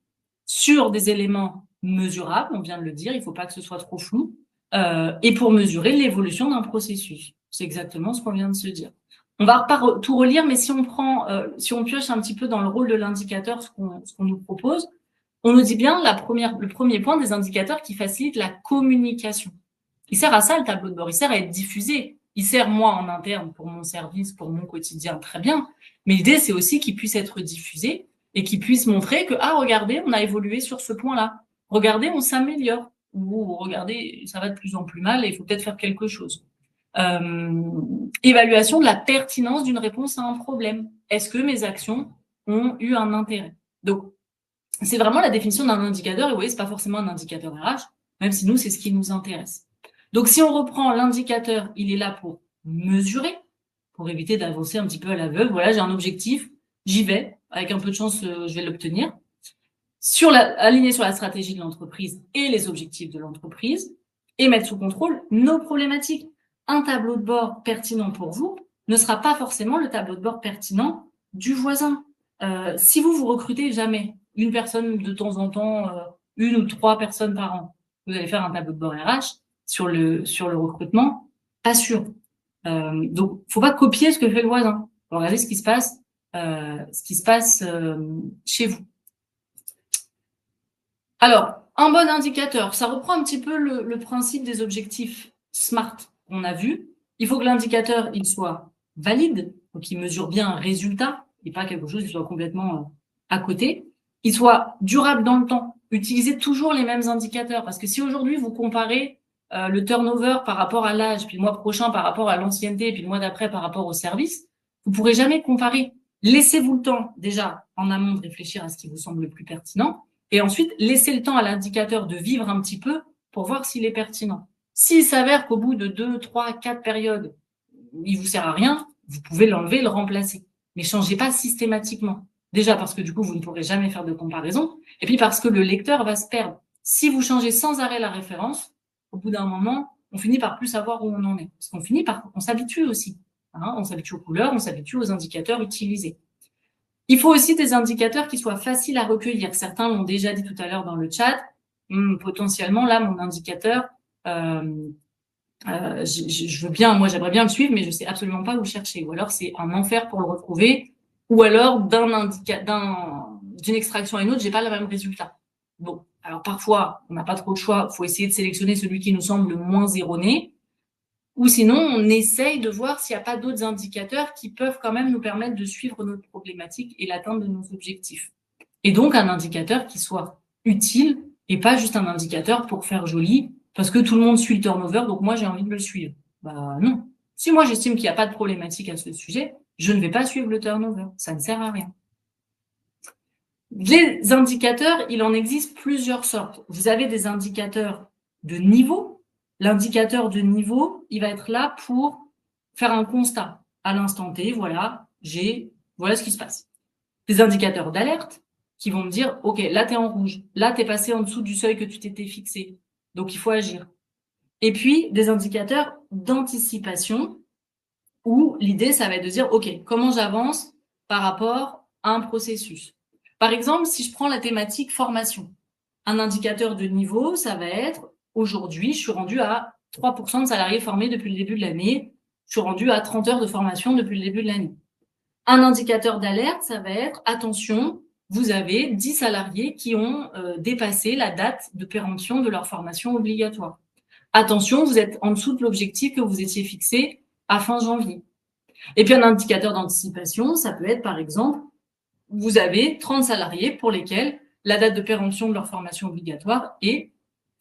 Sur des éléments mesurables, on vient de le dire, il ne faut pas que ce soit trop flou, et pour mesurer l'évolution d'un processus. C'est exactement ce qu'on vient de se dire. On va pas tout relire, mais si on prend, si on pioche un petit peu dans le rôle de l'indicateur, ce qu'on nous propose, on nous dit bien le premier point des indicateurs qui facilitent la communication. Il sert à ça, le tableau de bord. Il sert à être diffusé. Il sert, moi, en interne, pour mon service, pour mon quotidien, très bien. Mais l'idée, c'est aussi qu'il puisse être diffusé et qu'il puisse montrer que, ah, regardez, on a évolué sur ce point-là. Regardez, on s'améliore. Ou regardez, ça va de plus en plus mal et il faut peut-être faire quelque chose. Évaluation de la pertinence d'une réponse à un problème. Est-ce que mes actions ont eu un intérêt? Donc, c'est vraiment la définition d'un indicateur. Et vous voyez, c'est pas forcément un indicateur RH, même si nous, c'est ce qui nous intéresse. Donc, si on reprend l'indicateur, il est là pour mesurer, pour éviter d'avancer un petit peu à l'aveugle. Voilà, j'ai un objectif, j'y vais. Avec un peu de chance, je vais l'obtenir. Aligné sur la stratégie de l'entreprise et les objectifs de l'entreprise, et mettre sous contrôle nos problématiques. Un tableau de bord pertinent pour vous ne sera pas forcément le tableau de bord pertinent du voisin. Si vous recrutez jamais une personne de temps en temps, une ou 3 personnes par an, vous allez faire un tableau de bord RH sur le recrutement, pas sûr. Donc, faut pas copier ce que fait le voisin. Faut regarder ce qui se passe chez vous. Alors, un bon indicateur, ça reprend un petit peu le principe des objectifs SMART qu'on a vu. Il faut que l'indicateur, il soit valide, donc il mesure bien un résultat, et pas quelque chose qui soit complètement à côté. Il soit durable dans le temps. Utilisez toujours les mêmes indicateurs, parce que si aujourd'hui vous comparez le turnover par rapport à l'âge, puis le mois prochain par rapport à l'ancienneté, puis le mois d'après par rapport au service, vous pourrez jamais comparer. Laissez-vous le temps, déjà, en amont, de réfléchir à ce qui vous semble le plus pertinent. Et ensuite, laissez le temps à l'indicateur de vivre un petit peu pour voir s'il est pertinent. S'il s'avère qu'au bout de 2, 3, 4 périodes, il vous sert à rien, vous pouvez l'enlever, le remplacer. Mais changez pas systématiquement. Déjà parce que du coup, vous ne pourrez jamais faire de comparaison. Et puis parce que le lecteur va se perdre. Si vous changez sans arrêt la référence, au bout d'un moment, on finit par plus savoir où on en est. Parce qu'on on s'habitue aussi. Hein, on s'habitue aux couleurs, on s'habitue aux indicateurs utilisés. Il faut aussi des indicateurs qui soient faciles à recueillir. Certains l'ont déjà dit tout à l'heure dans le chat. Potentiellement, là, mon indicateur, je veux bien, moi, j'aimerais bien le suivre, mais je sais absolument pas où le chercher. Ou alors, c'est un enfer pour le retrouver. Ou alors, d'une extraction à une autre, j'ai pas le même résultat. Bon. Alors, parfois, on n'a pas trop de choix. Il faut essayer de sélectionner celui qui nous semble le moins erroné. Ou sinon, on essaye de voir s'il n'y a pas d'autres indicateurs qui peuvent quand même nous permettre de suivre notre problématique et l'atteinte de nos objectifs. Et donc, un indicateur qui soit utile et pas juste un indicateur pour faire joli, parce que tout le monde suit le turnover, donc moi, j'ai envie de le suivre. Bah non. Si moi, j'estime qu'il n'y a pas de problématique à ce sujet, je ne vais pas suivre le turnover. Ça ne sert à rien. Les indicateurs, il en existe plusieurs sortes. Vous avez des indicateurs de niveau. L'indicateur de niveau, il va être là pour faire un constat. À l'instant T, voilà ce qui se passe. Des indicateurs d'alerte qui vont me dire, OK, là, t'es en rouge. Là, t'es passé en dessous du seuil que tu t'étais fixé. Donc, il faut agir. Et puis, des indicateurs d'anticipation où l'idée, ça va être de dire, OK, comment j'avance par rapport à un processus? Par exemple, si je prends la thématique formation, un indicateur de niveau, ça va être aujourd'hui, je suis rendu à 3% de salariés formés depuis le début de l'année, je suis rendu à 30 heures de formation depuis le début de l'année. Un indicateur d'alerte, ça va être attention, vous avez 10 salariés qui ont dépassé la date de péremption de leur formation obligatoire. Attention, vous êtes en dessous de l'objectif que vous étiez fixé à fin janvier. Et puis un indicateur d'anticipation, ça peut être par exemple, vous avez 30 salariés pour lesquels la date de péremption de leur formation obligatoire est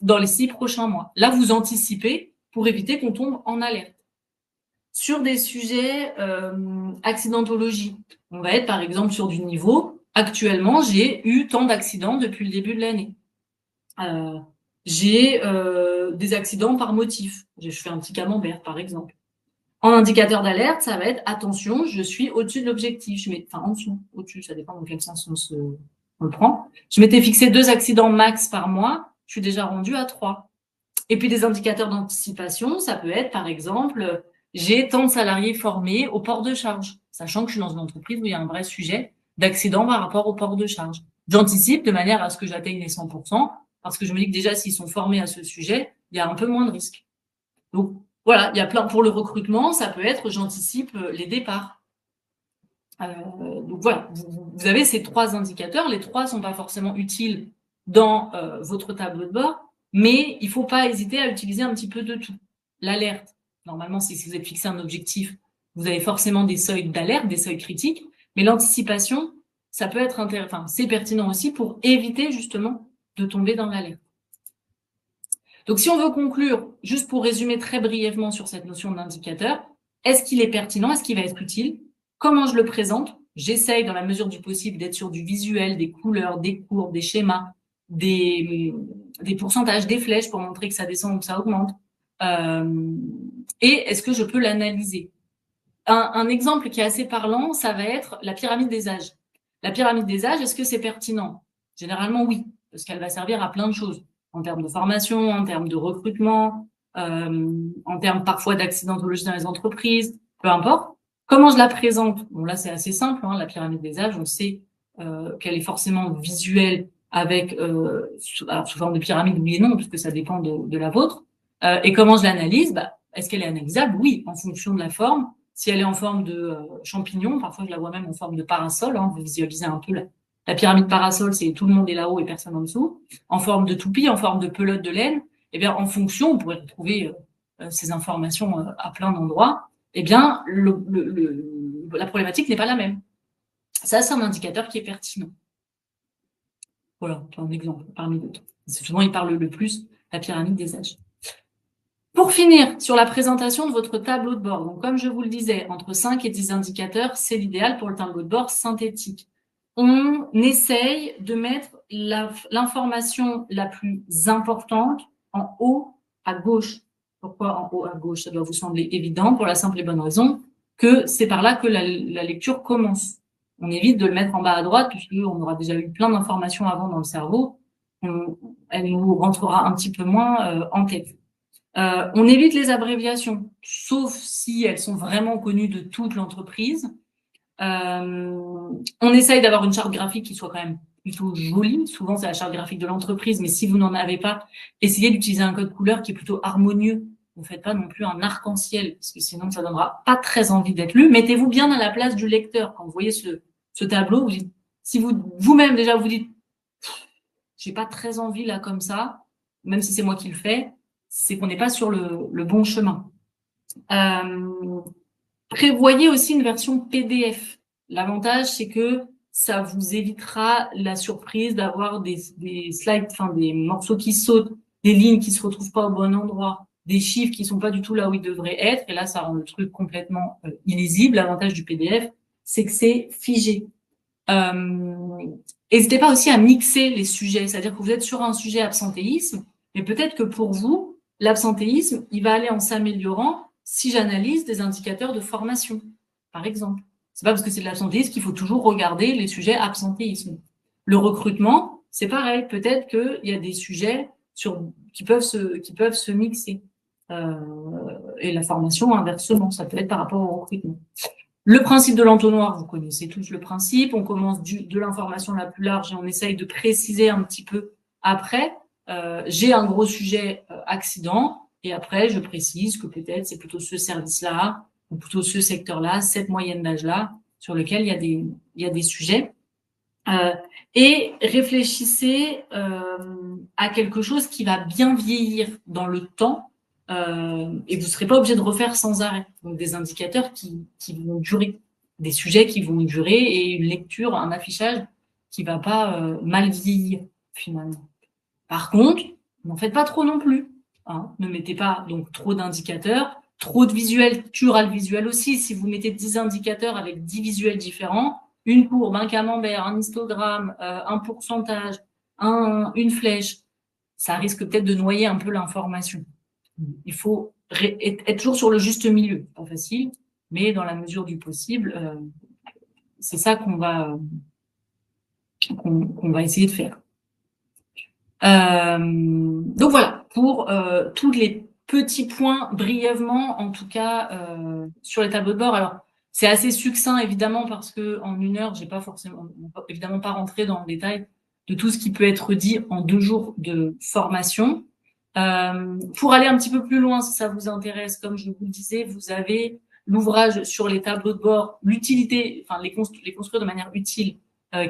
dans les 6 prochains mois. Là, vous anticipez pour éviter qu'on tombe en alerte. Sur des sujets accidentologie, on va être par exemple sur du niveau. Actuellement, j'ai eu tant d'accidents depuis le début de l'année. J'ai des accidents par motif. Je fais un petit camembert, par exemple. En indicateur d'alerte, ça va être attention, je suis au-dessus de l'objectif. Enfin, en dessous, au-dessus, ça dépend dans quel sens on le prend. Je m'étais fixé 2 accidents max par mois, je suis déjà rendu à 3. Et puis des indicateurs d'anticipation, ça peut être par exemple, j'ai tant de salariés formés au port de charge, sachant que je suis dans une entreprise où il y a un vrai sujet d'accident par rapport au port de charge. J'anticipe de manière à ce que j'atteigne les 100%, parce que je me dis que déjà, s'ils sont formés à ce sujet, il y a un peu moins de risques. Donc, voilà, il y a plein pour le recrutement, ça peut être j'anticipe les départs. Donc voilà, vous avez ces 3 indicateurs, les 3 sont pas forcément utiles dans votre tableau de bord, mais il faut pas hésiter à utiliser un petit peu de tout. L'alerte, normalement, si vous êtes fixé un objectif, vous avez forcément des seuils d'alerte, des seuils critiques, mais l'anticipation, ça peut être intéressant, c'est pertinent aussi pour éviter justement de tomber dans l'alerte. Donc, si on veut conclure, juste pour résumer très brièvement sur cette notion d'indicateur, est-ce qu'il est pertinent? Est-ce qu'il va être utile? Comment je le présente? J'essaye, dans la mesure du possible, d'être sur du visuel, des couleurs, des courbes, des schémas, des pourcentages, des flèches pour montrer que ça descend ou que ça augmente. Et est-ce que je peux l'analyser? Un exemple qui est assez parlant, ça va être la pyramide des âges. La pyramide des âges, est-ce que c'est pertinent? Généralement, oui, parce qu'elle va servir à plein de choses, en termes de formation, en termes de recrutement, en termes parfois d'accidentologie dans les entreprises, peu importe. Comment je la présente? Bon, là, c'est assez simple, hein, la pyramide des âges, on sait qu'elle est forcément visuelle avec sous forme de pyramide, oui et non, puisque ça dépend de la vôtre. Et comment je l'analyse? Est-ce qu'elle est analysable? Oui, en fonction de la forme. Si elle est en forme de champignon, parfois je la vois même en forme de parasol, hein, vous visualisez un peu la pyramide parasol, c'est tout le monde est là-haut et personne en dessous. En forme de toupie, en forme de pelote de laine, eh bien, en fonction, on pourrait retrouver ces informations à plein d'endroits, eh bien, la problématique n'est pas la même. Ça, c'est un indicateur qui est pertinent. Voilà, un exemple parmi d'autres. Souvent, il parle le plus, la pyramide des âges. Pour finir, sur la présentation de votre tableau de bord, donc comme je vous le disais, entre 5 et 10 indicateurs, c'est l'idéal pour le tableau de bord synthétique. On essaye de mettre l'information la plus importante en haut à gauche. Pourquoi en haut à gauche? Ça doit vous sembler évident pour la simple et bonne raison que c'est par là que la lecture commence. On évite de le mettre en bas à droite puisqu'on aura déjà eu plein d'informations avant dans le cerveau. Elle nous rentrera un petit peu moins en tête. On évite les abréviations, sauf si elles sont vraiment connues de toute l'entreprise. On essaye d'avoir une charte graphique qui soit quand même plutôt jolie. Souvent, c'est la charte graphique de l'entreprise, mais si vous n'en avez pas, essayez d'utiliser un code couleur qui est plutôt harmonieux. Ne faites pas non plus un arc-en-ciel, parce que sinon, ça donnera pas très envie d'être lu. Mettez-vous bien à la place du lecteur. Quand vous voyez ce tableau, vous dites, si vous-même déjà vous dites, j'ai pas très envie là comme ça, même si c'est moi qui le fais, c'est qu'on n'est pas sur le bon chemin. Prévoyez aussi une version PDF. L'avantage, c'est que ça vous évitera la surprise d'avoir des slides, enfin des morceaux qui sautent, des lignes qui se retrouvent pas au bon endroit, des chiffres qui sont pas du tout là où ils devraient être. Et là, ça rend le truc complètement illisible. L'avantage du PDF, c'est que c'est figé. N'hésitez pas aussi à mixer les sujets. C'est-à-dire que vous êtes sur un sujet absentéisme, mais peut-être que pour vous, l'absentéisme, il va aller en s'améliorant si j'analyse des indicateurs de formation, par exemple. C'est pas parce que c'est de l'absentéisme qu'il faut toujours regarder les sujets absentéisme. Le recrutement, c'est pareil. Peut-être qu'il y a des sujets qui peuvent se mixer. Et la formation, inversement, ça peut être par rapport au recrutement. Le principe de l'entonnoir, vous connaissez tous le principe. On commence de l'information la plus large et on essaye de préciser un petit peu après. J'ai un gros sujet accident et après je précise que peut-être c'est plutôt ce service-là ou plutôt ce secteur-là, cette moyenne d'âge-là sur lequel il y a des sujets. Et réfléchissez à quelque chose qui va bien vieillir dans le temps et vous ne serez pas obligé de refaire sans arrêt. Donc des indicateurs qui vont durer, des sujets qui vont durer et une lecture, un affichage qui va pas mal vieillir finalement. Par contre, n'en faites pas trop non plus. Hein. Ne mettez pas donc trop d'indicateurs, trop de visuels, tu auras le visuel aussi. Si vous mettez 10 indicateurs avec 10 visuels différents, une courbe, un camembert, un histogramme, un pourcentage, une flèche, ça risque peut-être de noyer un peu l'information. Il faut être toujours sur le juste milieu. Pas facile, mais dans la mesure du possible, c'est ça qu'on va essayer de faire. Donc voilà, pour tous les petits points brièvement, en tout cas sur les tableaux de bord. Alors c'est assez succinct évidemment parce que en 1 heure, j'ai pas forcément, évidemment pas rentré dans le détail de tout ce qui peut être dit en 2 jours de formation. Pour aller un petit peu plus loin, si ça vous intéresse, comme je vous le disais, vous avez l'ouvrage sur les tableaux de bord, l'utilité, enfin les construire de manière utile,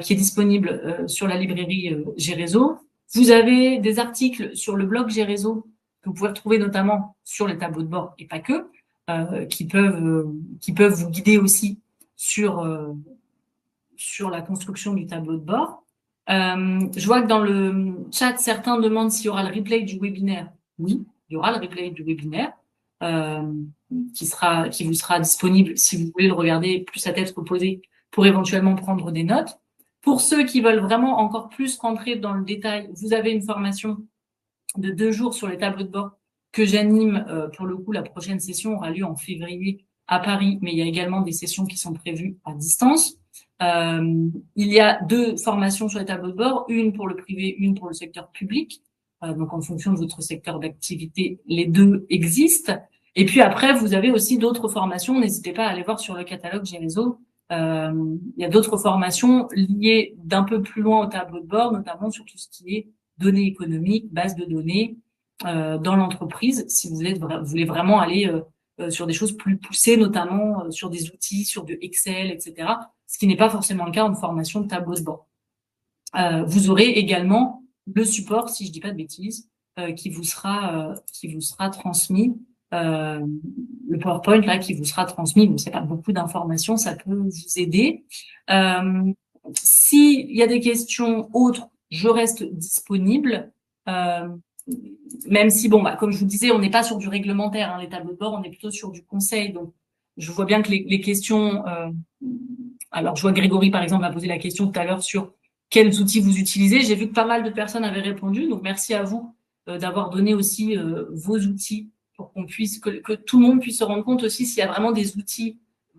qui est disponible sur la librairie Gérézo. Vous avez des articles sur le blog Gérézo que vous pouvez retrouver notamment sur les tableaux de bord et pas que, qui peuvent vous guider aussi sur la construction du tableau de bord. Je vois que dans le chat, certains demandent s'il y aura le replay du webinaire. Oui, il y aura le replay du webinaire qui vous sera disponible si vous voulez le regarder plus à tête reposée pour éventuellement prendre des notes. Pour ceux qui veulent vraiment encore plus rentrer dans le détail, vous avez une formation de 2 jours sur les tableaux de bord que j'anime. Pour le coup, la prochaine session aura lieu en février à Paris, mais il y a également des sessions qui sont prévues à distance. Il y a 2 formations sur les tableaux de bord, une pour le privé, une pour le secteur public. Donc, en fonction de votre secteur d'activité, les 2 existent. Et puis après, vous avez aussi d'autres formations. N'hésitez pas à aller voir sur le catalogue Gérézo. Il y a d'autres formations liées d'un peu plus loin au tableau de bord, notamment sur tout ce qui est données économiques, bases de données dans l'entreprise, si vous voulez vraiment aller sur des choses plus poussées, notamment sur des outils, sur du Excel, etc., ce qui n'est pas forcément le cas en formation de tableau de bord. Vous aurez également le support, si je dis pas de bêtises, qui vous sera transmis, le PowerPoint là qui vous sera transmis. Bon, c'est pas beaucoup d'informations, ça peut vous aider. S'il y a des questions autres, je reste disponible. Même si, bon, comme je vous disais, on n'est pas sur du réglementaire, hein, les tableaux de bord, on est plutôt sur du conseil. Donc, je vois bien que les questions... alors, je vois Grégory, par exemple, a posé la question tout à l'heure sur quels outils vous utilisez. J'ai vu que pas mal de personnes avaient répondu. Donc, merci à vous d'avoir donné aussi vos outils pour que tout le monde puisse se rendre compte aussi s'il y a vraiment des outils,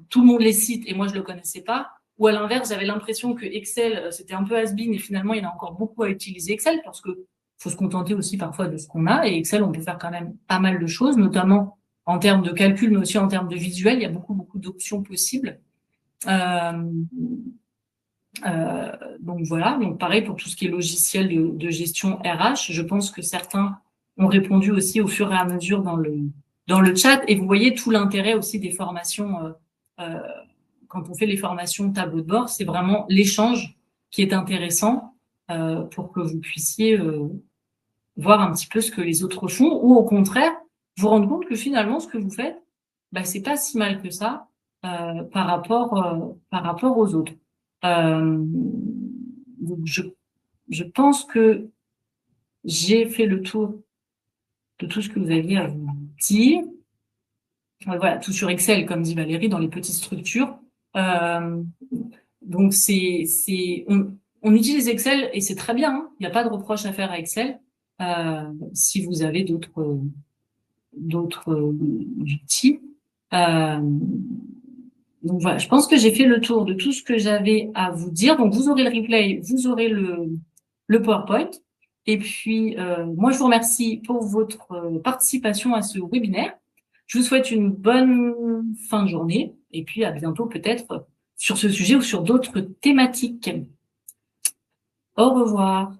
tout le monde les cite et moi, je le connaissais pas. Ou à l'inverse, j'avais l'impression que Excel, c'était un peu has-been et finalement, il y en a encore beaucoup à utiliser Excel parce que faut se contenter aussi parfois de ce qu'on a. Et Excel, on peut faire quand même pas mal de choses, notamment en termes de calcul, mais aussi en termes de visuel. Il y a beaucoup, beaucoup d'options possibles. Donc voilà. Donc pareil pour tout ce qui est logiciel de gestion RH. Je pense que certains ont répondu aussi au fur et à mesure dans le chat. Et vous voyez tout l'intérêt aussi des formations. Quand on fait les formations tableau de bord, c'est vraiment l'échange qui est intéressant pour que vous puissiez voir un petit peu ce que les autres font, ou au contraire, vous rendre compte que finalement, ce que vous faites, c'est pas si mal que ça par rapport aux autres. Donc je pense que j'ai fait le tour de tout ce que vous aviez à vous dire. Voilà, tout sur Excel, comme dit Valérie, dans les petites structures. Donc on utilise Excel et c'est très bien. Il n'y a pas de reproche à faire à Excel. Si vous avez d'autres outils. Donc voilà, je pense que j'ai fait le tour de tout ce que j'avais à vous dire. Donc vous aurez le replay, vous aurez le PowerPoint. Et puis moi je vous remercie pour votre participation à ce webinaire. Je vous souhaite une bonne fin de journée et puis à bientôt peut-être sur ce sujet ou sur d'autres thématiques. Au revoir.